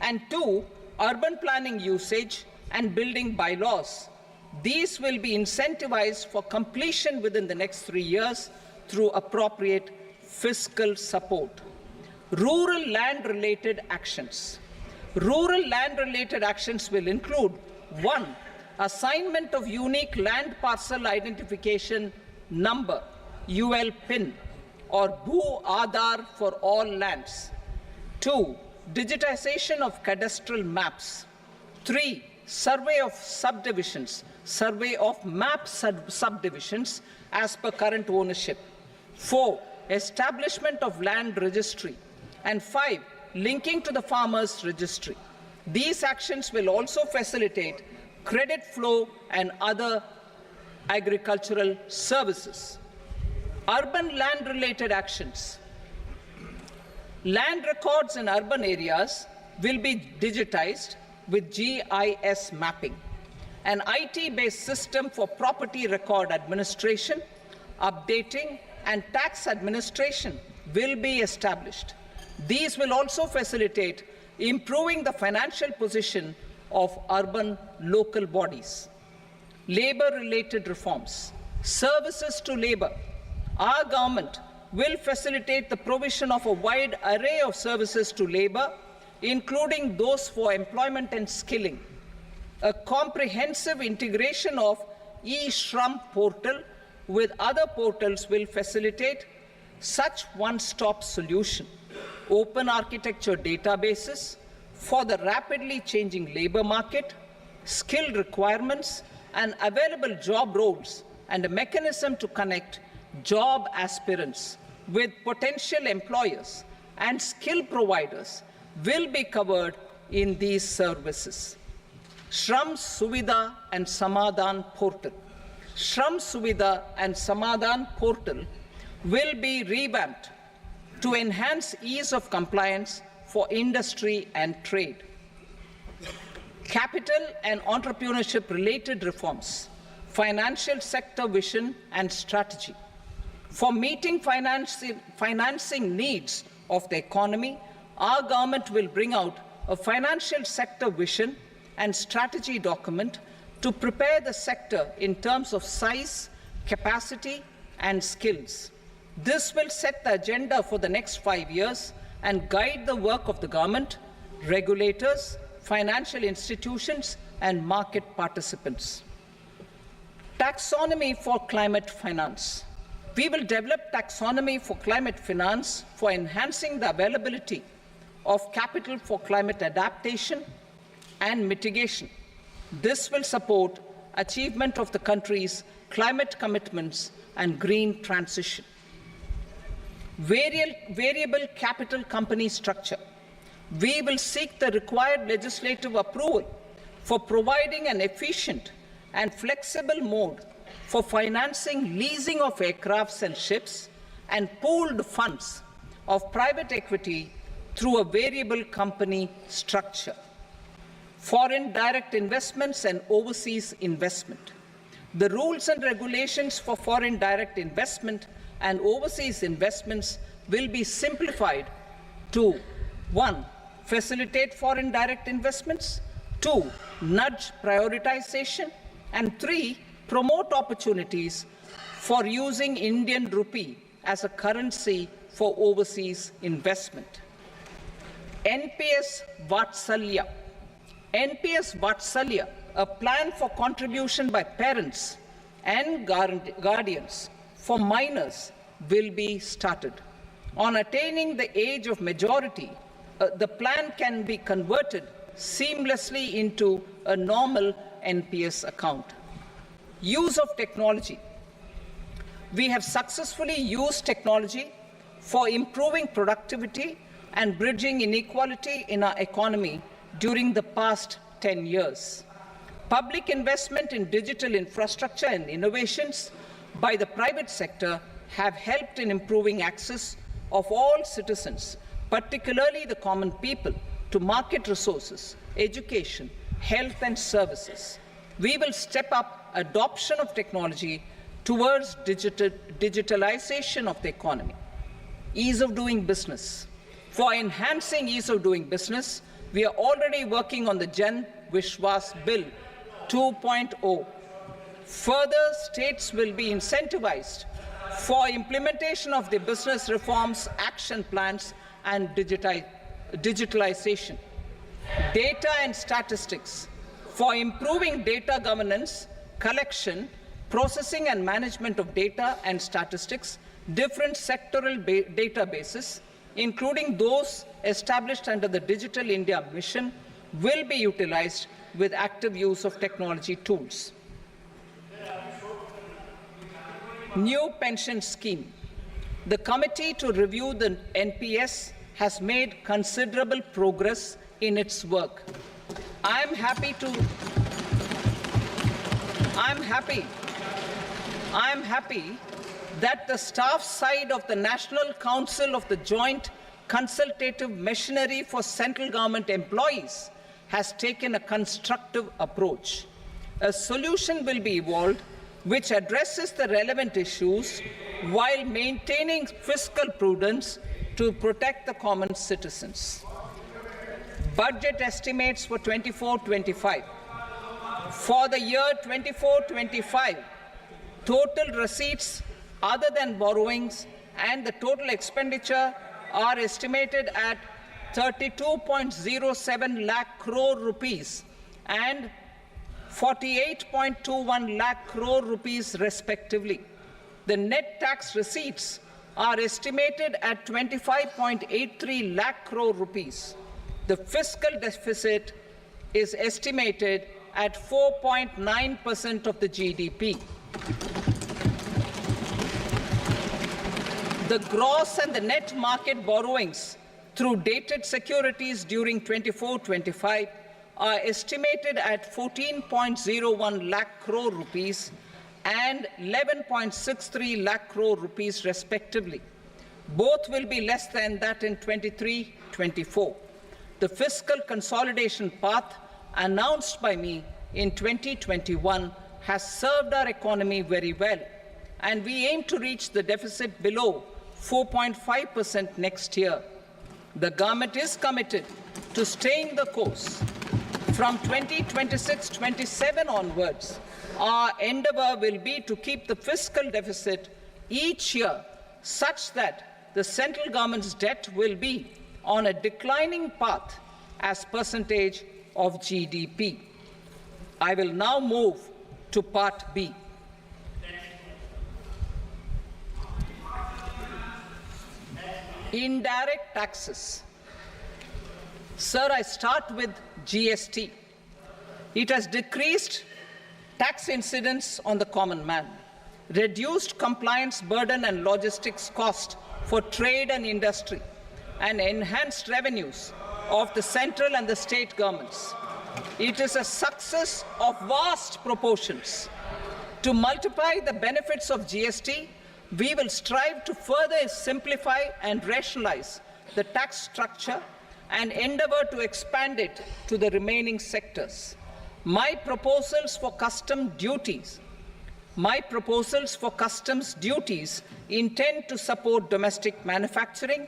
and 2. Urban planning usage and building bylaws. These will be incentivized for completion within the next 3 years through appropriate fiscal support. Rural land-related actions. Rural land-related actions will include 1. Assignment of unique land parcel identification number, UL PIN, or Bhu Aadhaar for all lands. 2. digitization of cadastral maps. 3, survey of subdivisions, survey of map subdivisions as per current ownership. 4, establishment of land registry. And 5, linking to the farmers registry. These actions will also facilitate credit flow and other agricultural services. Urban land-related actions. Land records in urban areas will be digitized with GIS mapping. An IT-based system for property record administration, updating, and tax administration will be established. These will also facilitate improving the financial position of urban local bodies. Labor-related reforms. Services to labor. Our government will facilitate the provision of a wide array of services to labor, including those for employment and skilling. A comprehensive integration of e-Shram portal with other portals will facilitate such one-stop solution. Open architecture databases for the rapidly changing labor market, skill requirements, and available job roles, and a mechanism to connect job aspirants with potential employers and skill providers will be covered in these services. Shram Suvidha and Samadhan portal. Shram Suvidha and Samadhan portal will be revamped to enhance ease of compliance for industry and trade. Capital and entrepreneurship related reforms, financial sector vision and strategy. For meeting financing needs of the economy, our government will bring out a financial sector vision and strategy document to prepare the sector in terms of size, capacity, and skills. This will set the agenda for the next 5 years and guide the work of the government, regulators, financial institutions, and market participants. Taxonomy for climate finance. We will develop taxonomy for climate finance for enhancing the availability of capital for climate adaptation and mitigation. This will support achievement of the country's climate commitments and green transition. Variable capital company structure. We will seek the required legislative approval for providing an efficient and flexible mode for financing leasing of aircrafts and ships and pooled funds of private equity through a variable company structure. Foreign direct investments and overseas investment. The rules and regulations for foreign direct investment and overseas investments will be simplified to 1. Facilitate foreign direct investments, 2. Nudge prioritization, and 3. Promote opportunities for using Indian rupee as a currency for overseas investment. NPS Vatsalya. NPS Vatsalya, a plan for contribution by parents and guardians for minors, will be started. On attaining the age of majority, the plan can be converted seamlessly into a normal NPS account. Use of technology. We have successfully used technology for improving productivity and bridging inequality in our economy during the past 10 years. Public investment in digital infrastructure and innovations by the private sector have helped in improving access of all citizens, particularly the common people, to market resources, education, health and services. We will step up adoption of technology towards digitalization of the economy. Ease of doing business. For enhancing ease of doing business, we are already working on the Jan Vishwas Bill 2.0. Further, states will be incentivized for implementation of the business reforms, action plans, and digitalization. Data and statistics. For improving data governance, collection, processing and management of data and statistics, different sectoral databases, including those established under the Digital India mission, will be utilized with active use of technology tools. New pension scheme. The committee to review the NPS has made considerable progress in its work. I am happy that the staff side of the National Council of the Joint Consultative Machinery for Central Government Employees has taken a constructive approach. A solution will be evolved which addresses the relevant issues while maintaining fiscal prudence to protect the common citizens. Budget estimates for 24-25. For the year 24-25, total receipts other than borrowings and the total expenditure are estimated at 32.07 lakh crore rupees and 48.21 lakh crore rupees respectively. The net tax receipts are estimated at 25.83 lakh crore rupees. The fiscal deficit is estimated at 4.9% of the GDP. The gross and the net market borrowings through dated securities during 24-25 are estimated at 14.01 lakh crore rupees and 11.63 lakh crore rupees respectively. Both will be less than that in 23-24. The fiscal consolidation path announced by me in 2021 has served our economy very well, and we aim to reach the deficit below 4.5% next year. The government is committed to staying the course. From 2026-27 onwards, our endeavour will be to keep the fiscal deficit each year such that the central government's debt will be on a declining path as percentage of GDP. I will now move to Part B. Indirect taxes. Sir, I start with GST. It has decreased tax incidence on the common man, reduced compliance burden and logistics cost for trade and industry, and enhanced revenues of the central and the state governments. It is a success of vast proportions. To multiply the benefits of GST, we will strive to further simplify and rationalize the tax structure and endeavour to expand it to the remaining sectors. My proposals for customs duties intend to support domestic manufacturing,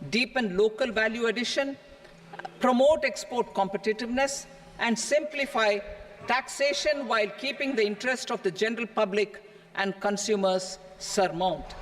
deepen local value addition, promote export competitiveness, and simplify taxation while keeping the interest of the general public and consumers surmount.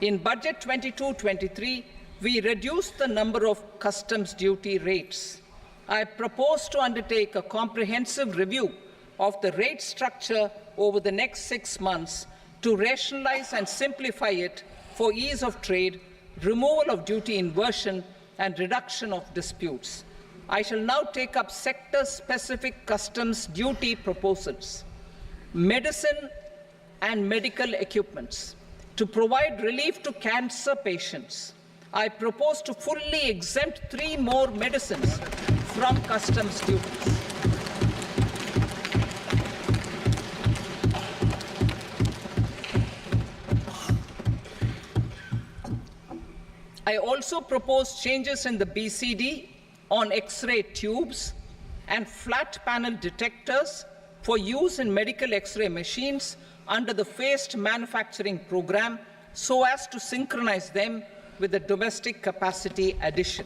In Budget 22-23, we reduced the number of customs duty rates. I propose to undertake a comprehensive review of the rate structure over the next 6 months to rationalize and simplify it for ease of trade, removal of duty inversion, and reduction of disputes. I shall now take up sector-specific customs duty proposals. Medicine and medical equipments. To provide relief to cancer patients, I propose to fully exempt 3 more medicines from customs duties. I also propose changes in the BCD on X-ray tubes and flat panel detectors for use in medical X-ray machines under the phased manufacturing program so as to synchronize them with the domestic capacity addition.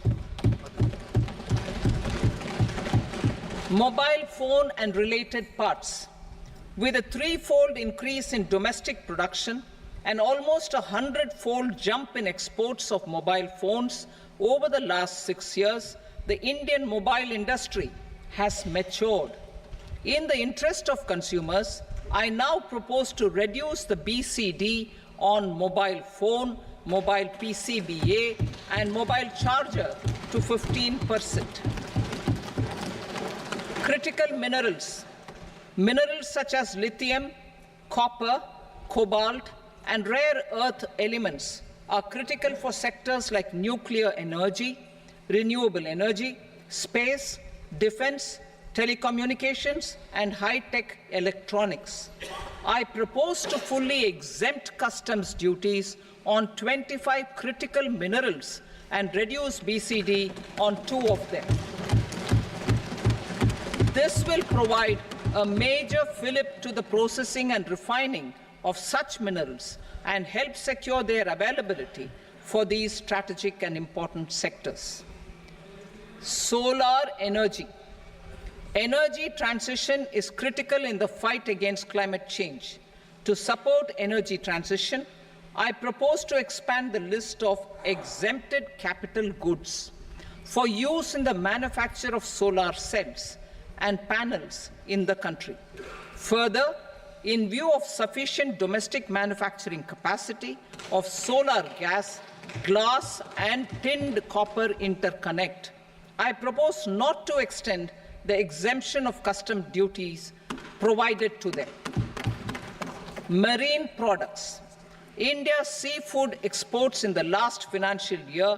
Mobile phone and related parts. With a 3-fold increase in domestic production and almost a 100-fold jump in exports of mobile phones over the last 6 years, the Indian mobile industry has matured. In the interest of consumers, I now propose to reduce the BCD on mobile phone, mobile PCBA, and mobile charger to 15%. Critical minerals. Minerals such as lithium, copper, cobalt, and rare earth elements are critical for sectors like nuclear energy, renewable energy, space, defense, telecommunications, and high-tech electronics. I propose to fully exempt customs duties on 25 critical minerals and reduce BCD on 2 of them. This will provide a major fillip to the processing and refining of such minerals and help secure their availability for these strategic and important sectors. Solar energy. Energy transition is critical in the fight against climate change. To support energy transition, I propose to expand the list of exempted capital goods for use in the manufacture of solar cells and panels in the country. Further, in view of sufficient domestic manufacturing capacity of solar gas, glass, and tinned copper interconnect, I propose not to extend the exemption of custom duties provided to them. Marine products. India's seafood exports in the last financial year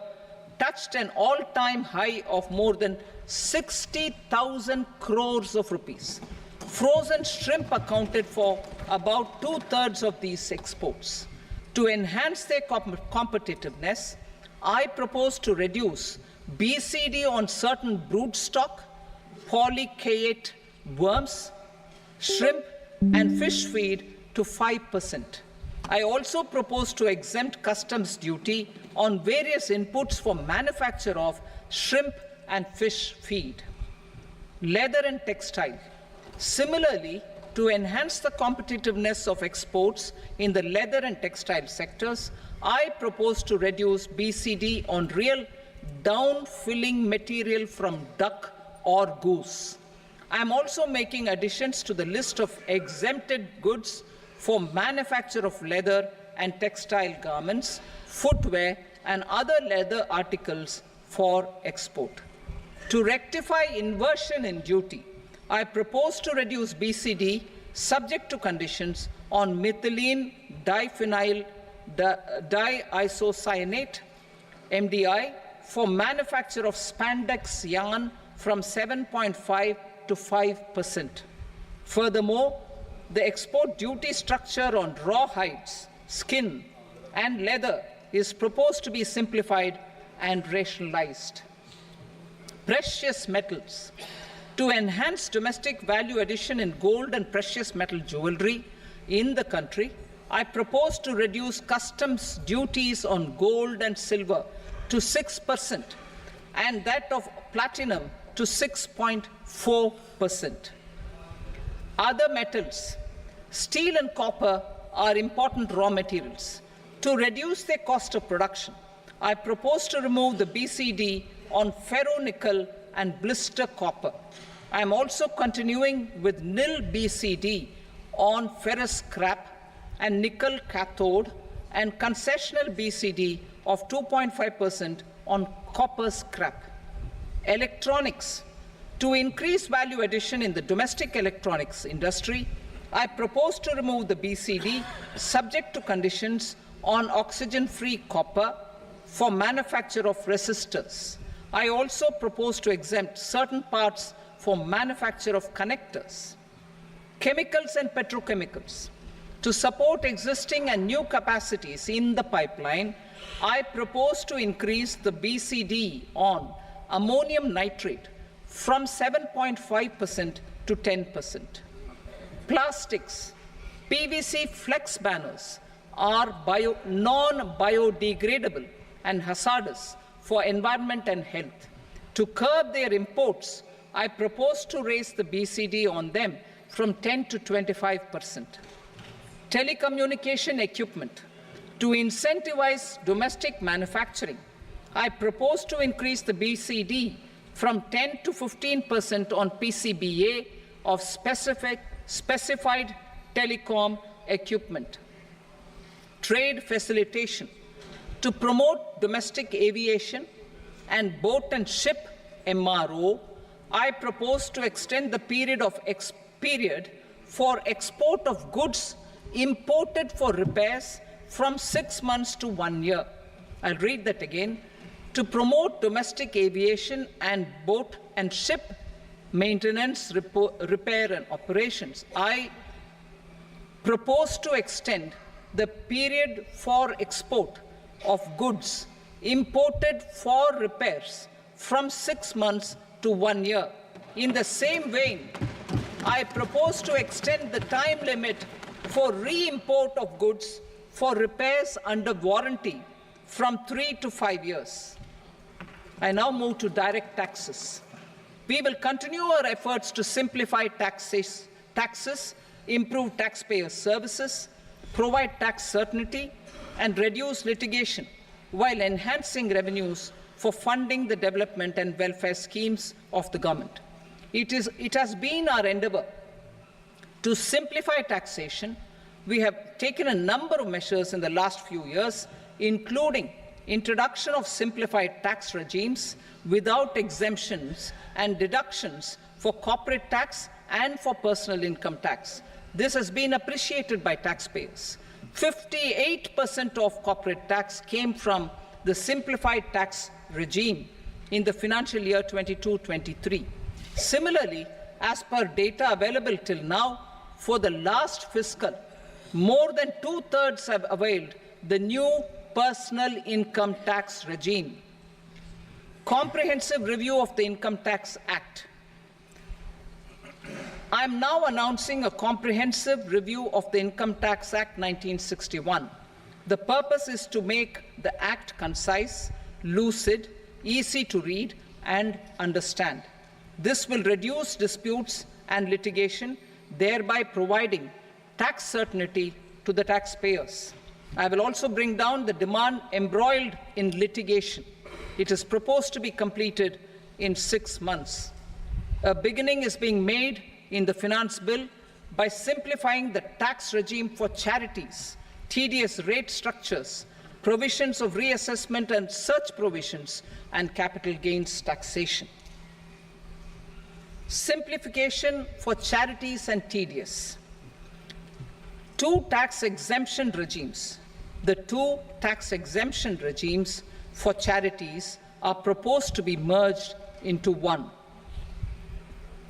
touched an all-time high of more than 60,000 crores of rupees. Frozen shrimp accounted for about 2/3 of these exports. To enhance their competitiveness, I propose to reduce BCD on certain broodstock, polychaete worms, shrimp, and fish feed to 5%. I also propose to exempt customs duty on various inputs for manufacture of shrimp and fish feed. Leather and textile. Similarly, to enhance the competitiveness of exports in the leather and textile sectors, I propose to reduce BCD on real down-filling material from duck or goose. I am also making additions to the list of exempted goods for manufacture of leather and textile garments, footwear, and other leather articles for export. To rectify inversion in duty, I propose to reduce BCD subject to conditions on methylene diphenyl diisocyanate, MDI, for manufacture of spandex yarn from 7.5 to 5%. Furthermore, the export duty structure on raw hides, skin, and leather is proposed to be simplified and rationalized. Precious metals. To enhance domestic value addition in gold and precious metal jewelry in the country, I propose to reduce customs duties on gold and silver to 6% and that of platinum to 6.4%. Other metals. Steel and copper are important raw materials. To reduce their cost of production, I propose to remove the BCD on ferronickel and blister copper. I am also continuing with nil BCD on ferrous scrap and nickel cathode and concessional BCD of 2.5% on copper scrap. Electronics. To increase value addition in the domestic electronics industry, I propose to remove the BCD subject to conditions on oxygen-free copper for manufacture of resistors. I also propose to exempt certain parts for manufacture of connectors. Chemicals and petrochemicals. To support existing and new capacities in the pipeline, I propose to increase the BCD on ammonium nitrate from 7.5% to 10%. Plastics. PVC flex banners are non-biodegradable and hazardous for environment and health. To curb their imports, I propose to raise the BCD on them from 10 to 25%. Telecommunication equipment. To incentivize domestic manufacturing, I propose to increase the BCD from 10 to 15% on PCBA of specified telecom equipment. Trade facilitation. To promote domestic aviation and boat and ship MRO, I propose to extend the period for export of goods imported for repairs from 6 months to 1 year. I'll read that again. To promote domestic aviation and boat and ship maintenance, repair and operations, I propose to extend the period for export of goods imported for repairs from 6 months to 1 year. In the same vein, I propose to extend the time limit for re-import of goods for repairs under warranty from 3 to 5 years. I now move to direct taxes. We will continue our efforts to simplify taxes, improve taxpayer services, provide tax certainty, and reduce litigation while enhancing revenues for funding the development and welfare schemes of the government. It has been our endeavor to simplify taxation. We have taken a number of measures in the last few years, including introduction of simplified tax regimes without exemptions and deductions for corporate tax and for personal income tax. This has been appreciated by taxpayers. 58% of corporate tax came from the simplified tax regime in the financial year 22-23. Similarly, as per data available till now, for the last fiscal, more than 2/3 have availed the new personal income tax regime. Comprehensive review of the Income Tax Act. I am now announcing a comprehensive review of the Income Tax Act 1961. The purpose is to make the Act concise, lucid, easy to read and understand. This will reduce disputes and litigation, thereby providing tax certainty to the taxpayers. I will also bring down the demand embroiled in litigation. It is proposed to be completed in 6 months. A beginning is being made in the finance bill by simplifying the tax regime for charities, TDS rate structures, provisions of reassessment and such provisions, and capital gains taxation. Simplification for charities and TDS. Two tax exemption regimes. The two tax exemption regimes for charities are proposed to be merged into one.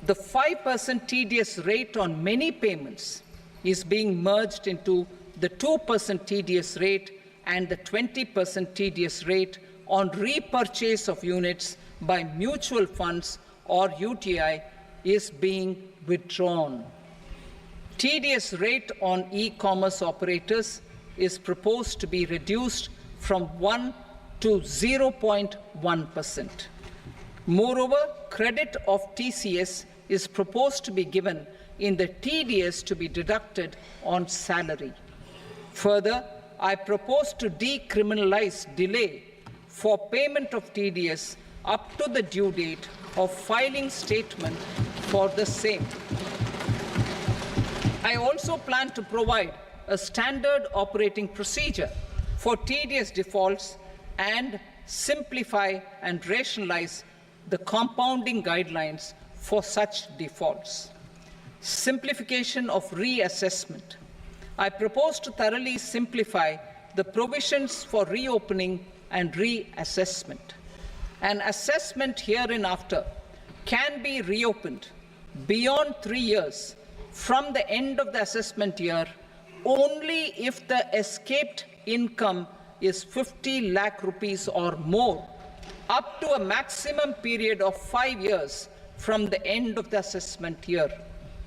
The 5% TDS rate on many payments is being merged into the 2% TDS rate, and the 20% TDS rate on repurchase of units by mutual funds or UTI is being withdrawn. TDS rate on e-commerce operators is proposed to be reduced from 1 to 0.1%. Moreover, credit of TCS is proposed to be given in the TDS to be deducted on salary. Further, I propose to decriminalize delay for payment of TDS up to the due date of filing statement for the same. I also plan to provide a standard operating procedure for TDS defaults and simplify and rationalize the compounding guidelines for such defaults. Simplification of reassessment. I propose to thoroughly simplify the provisions for reopening and reassessment. An assessment hereinafter can be reopened beyond 3 years from the end of the assessment year only if the escaped income is 50 lakh rupees or more, up to a maximum period of 5 years from the end of the assessment year.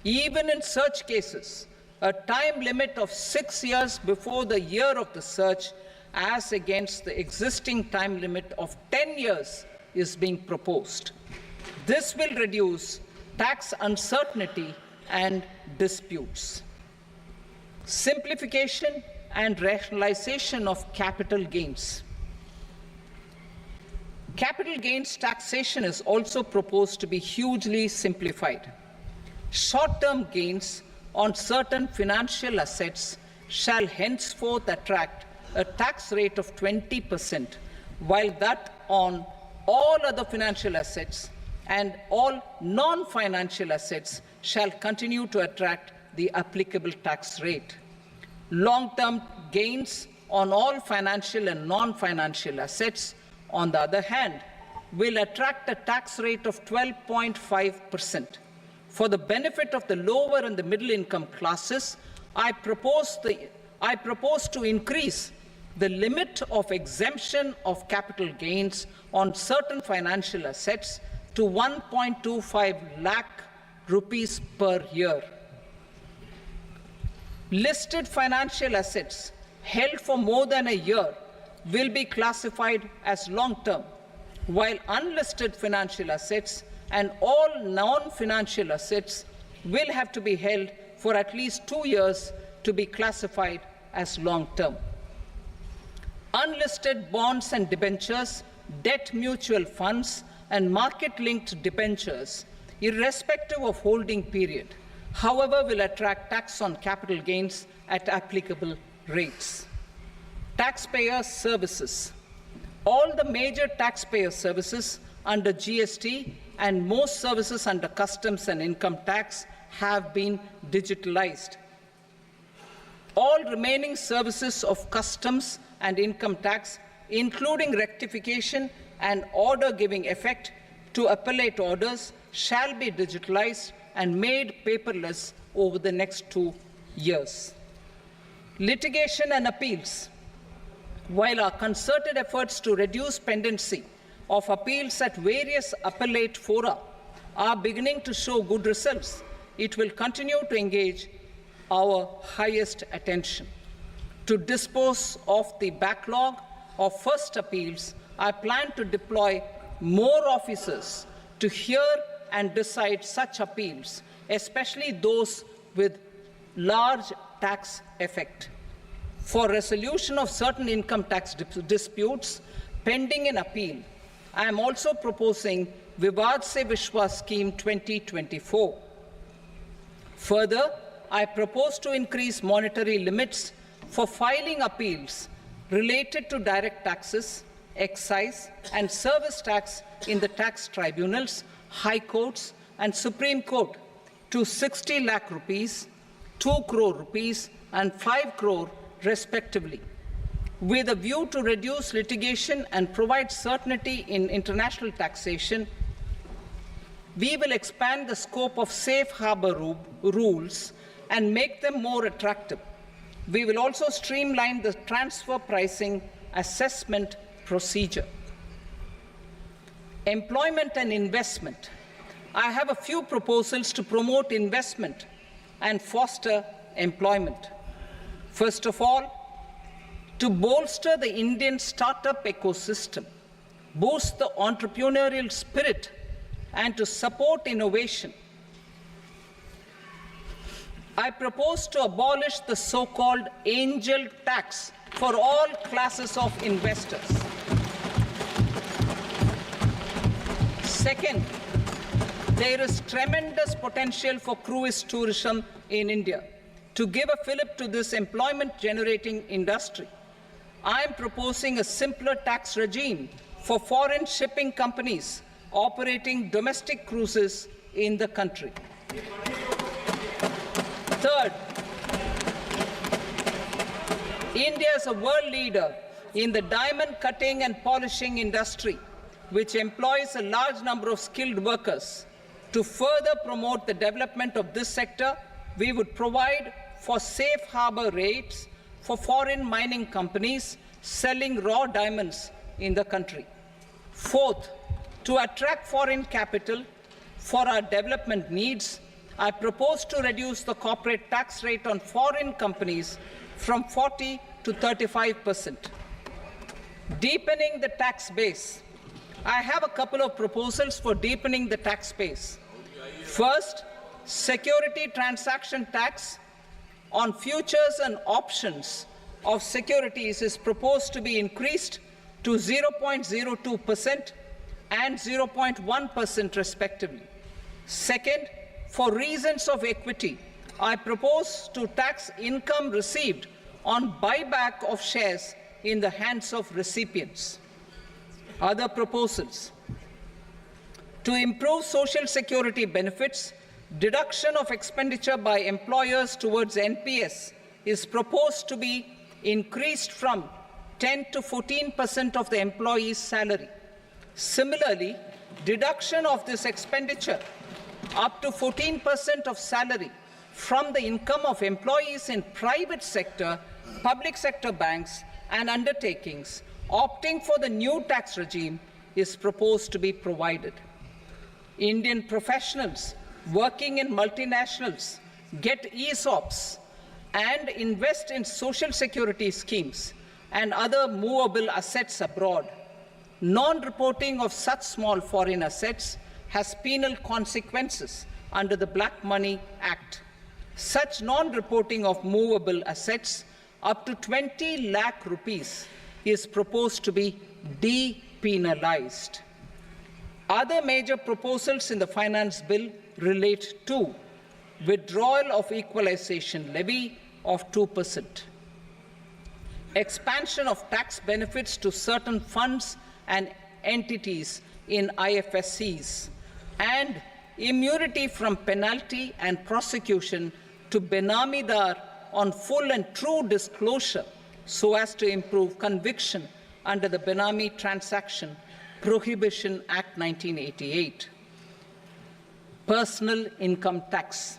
Even in such cases, a time limit of 6 years before the year of the search, as against the existing time limit of 10 years, is being proposed. This will reduce tax uncertainty and disputes. Simplification and rationalization of capital gains. Capital gains taxation is also proposed to be hugely simplified. Short-term gains on certain financial assets shall henceforth attract a tax rate of 20%, while that on all other financial assets and all non-financial assets shall continue to attract the applicable tax rate. Long-term gains on all financial and non-financial assets, on the other hand, will attract a tax rate of 12.5%. For the benefit of the lower and the middle income classes, I propose to increase the limit of exemption of capital gains on certain financial assets to 1.25 lakh rupees per year. Listed financial assets held for more than a year will be classified as long-term, while unlisted financial assets and all non-financial assets will have to be held for at least 2 years to be classified as long-term. Unlisted bonds and debentures, debt mutual funds, and market-linked debentures, irrespective of holding period, however, will attract tax on capital gains at applicable rates. Taxpayer services. All the major taxpayer services under GST and most services under customs and income tax have been digitalized. All remaining services of customs and income tax, including rectification and order giving effect to appellate orders, shall be digitalized and made paperless over the next 2 years. Litigation and appeals. While our concerted efforts to reduce pendency of appeals at various appellate fora are beginning to show good results, it will continue to engage our highest attention. To dispose of the backlog of first appeals, I plan to deploy more officers to hear and decide such appeals, especially those with large tax effect. For resolution of certain income tax disputes pending an appeal, I am also proposing Vivad Se Vishwas Scheme 2024. Further, I propose to increase monetary limits for filing appeals related to direct taxes, excise, and service tax in the tax tribunals, high courts, and Supreme Court to 60 lakh rupees, 2 crore rupees, and 5 crore respectively, with a view to reduce litigation and provide certainty in international taxation. We will expand the scope of safe harbor rules and make them more attractive. We will also streamline the transfer pricing assessment procedure. Employment and investment. I have a few proposals to promote investment and foster employment. First of all, to bolster the Indian startup ecosystem, boost the entrepreneurial spirit, and to support innovation, I propose to abolish the so-called angel tax for all classes of investors. Second, there is tremendous potential for cruise tourism in India. To give a fillip to this employment-generating industry, I am proposing a simpler tax regime for foreign shipping companies operating domestic cruises in the country. Third, India is a world leader in the diamond cutting and polishing industry, which employs a large number of skilled workers. To further promote the development of this sector, we would provide for safe harbor rates for foreign mining companies selling raw diamonds in the country. Fourth, to attract foreign capital for our development needs, I propose to reduce the corporate tax rate on foreign companies from 40% to 35%. Deepening the tax base. I have a couple of proposals for deepening the tax base. First, security transaction tax on futures and options of securities is proposed to be increased to 0.02% and 0.1% respectively. Second, for reasons of equity, I propose to tax income received on buyback of shares in the hands of recipients. Other proposals: to improve social security benefits, deduction of expenditure by employers towards NPS is proposed to be increased from 10 to 14% of the employee's salary. Similarly, deduction of this expenditure up to 14% of salary from the income of employees in private sector, public sector banks and undertakings opting for the new tax regime is proposed to be provided. Indian professionals working in multinationals get ESOPs and invest in social security schemes and other movable assets abroad. Non-reporting of such small foreign assets has penal consequences under the Black Money Act. Such non-reporting of movable assets up to 20 lakh rupees is proposed to be depenalized. Other major proposals in the finance bill relate to withdrawal of equalization levy of 2%, expansion of tax benefits to certain funds and entities in IFSCs, and immunity from penalty and prosecution to Benamidar on full and true disclosure so as to improve conviction under the Benami Transaction Prohibition Act 1988. Personal income tax.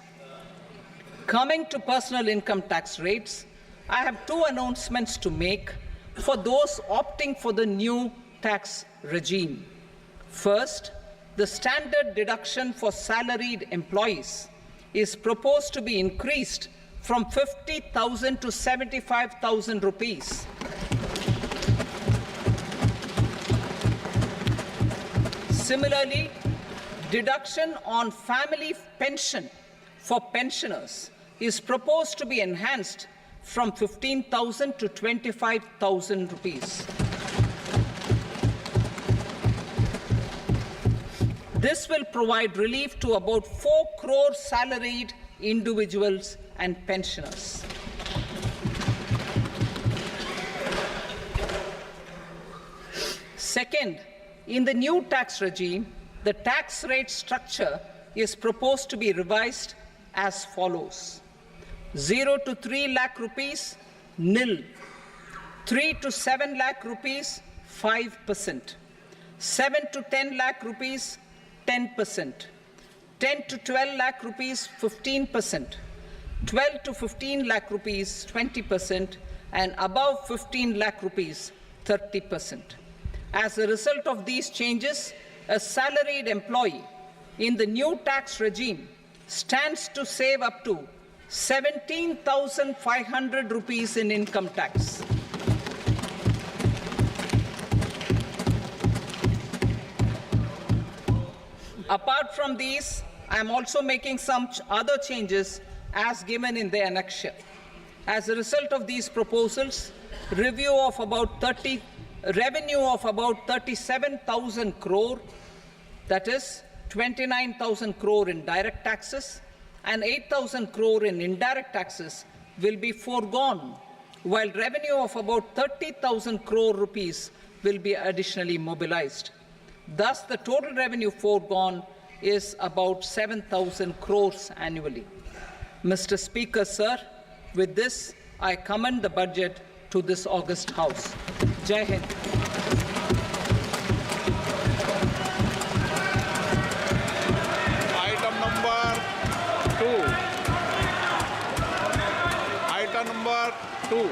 Coming to personal income tax rates, I have two announcements to make for those opting for the new tax regime. First, the standard deduction for salaried employees is proposed to be increased from 50,000 to 75,000 rupees. Similarly, deduction on family pension for pensioners is proposed to be enhanced from 15,000 to 25,000 rupees. This will provide relief to about 4 crore salaried individuals and pensioners. Second, in the new tax regime, the tax rate structure is proposed to be revised as follows: 0 to 3 lakh rupees, nil; 3 to 7 lakh rupees, 5%; 7 to 10 lakh rupees, 10%; 10 to 12 lakh rupees, 15%; 12 to 15 lakh rupees, 20%; and above 15 lakh rupees, 30%. As a result of these changes, a salaried employee in the new tax regime stands to save up to 17,500 rupees in income tax. Apart from these, I am also making some other changes as given in the annexure. As a result of these proposals, revenue of about 37,000 crore, that is 29,000 crore in direct taxes and 8,000 crore in indirect taxes, will be foregone, while revenue of about 30,000 crore rupees will be additionally mobilized. Thus, the total revenue foregone is about 7,000 crores annually. Mr. Speaker, sir, with this, I commend the budget to this august House. Jai Hind. Item number 2. Item number 2.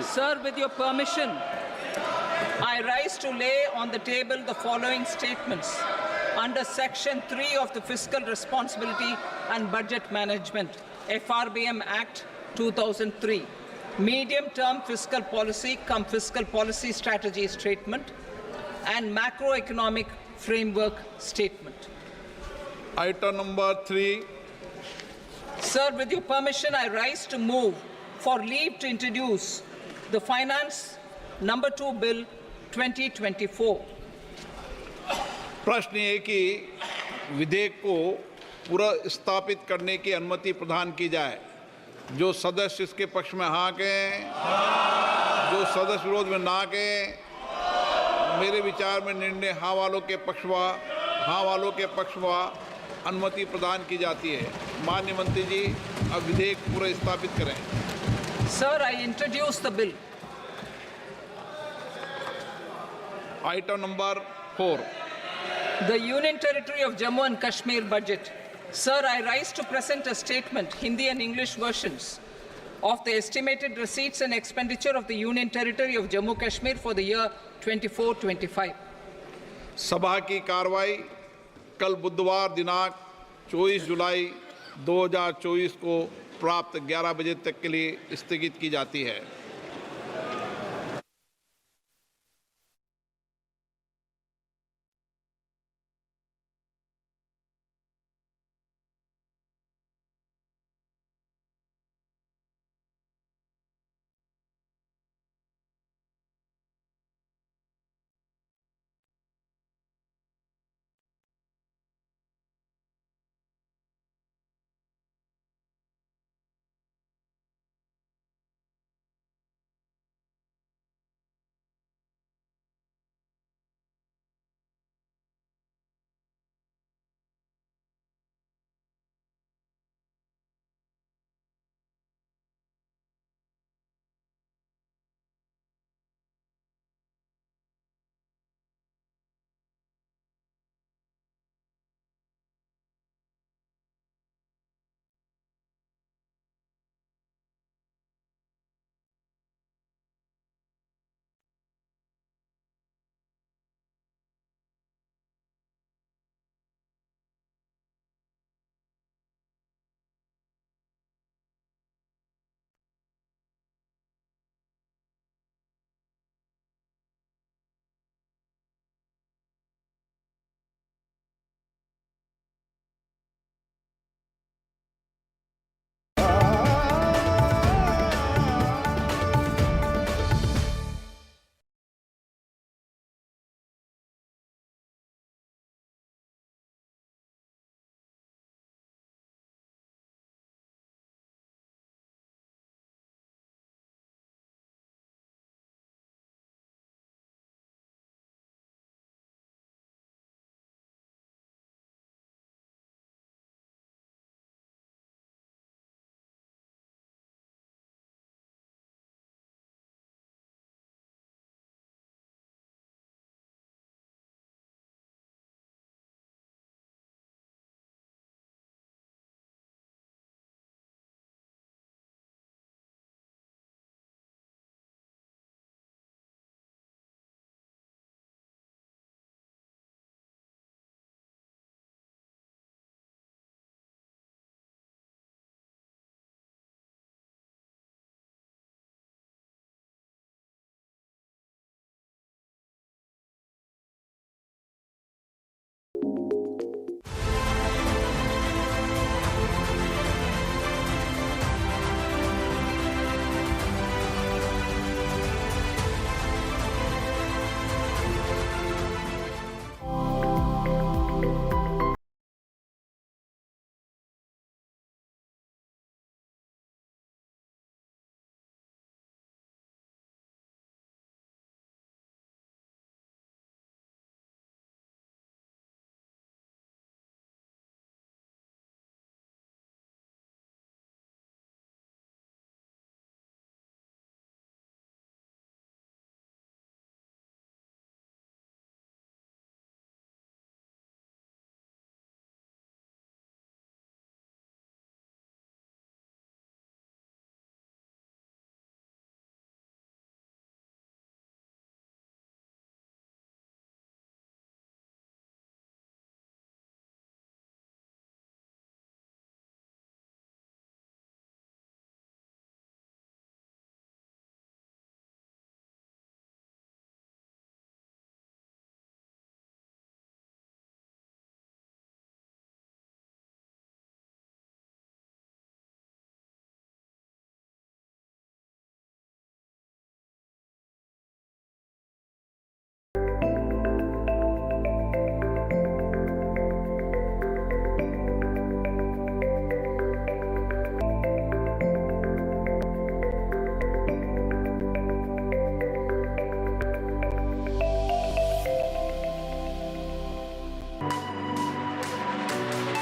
Sir, with your permission, I rise to lay on the table the following statements under Section 3 of the Fiscal Responsibility and Budget Management, FRBM Act 2003, Medium-Term Fiscal Policy cum Fiscal Policy Strategy Statement and Macroeconomic Framework Statement. Item number 3. Sir, with your permission, I rise to move for leave to introduce the Finance Number 2 Bill 2024. प्रश्न ये कि विधेयक को पुनर्स्थापित करने की अनुमति प्रदान की जाए। जो सदस्य इसके पक्ष में हाँ कहें, जो सदस्य विरोध में ना कहें। मेरे विचार में निर्णय हाँ वालों के पक्ष में अनुमति प्रदान की जाती है। माननीय मंत्री जी, अब विधेयक पुनर्स्थापित करें। Sir, I introduce the bill. Item number 4, The Union Territory of Jammu and Kashmir budget. Sir, I rise to present a statement, Hindi and English versions, of the estimated receipts and expenditure of the Union Territory of Jammu Kashmir for the year 24-25. सभा की कार्रवाई कल बुधवार दिनांक 24 जुलाई 2024 को प्राप्त 11 बजे तक के लिए स्थगित की जाती है।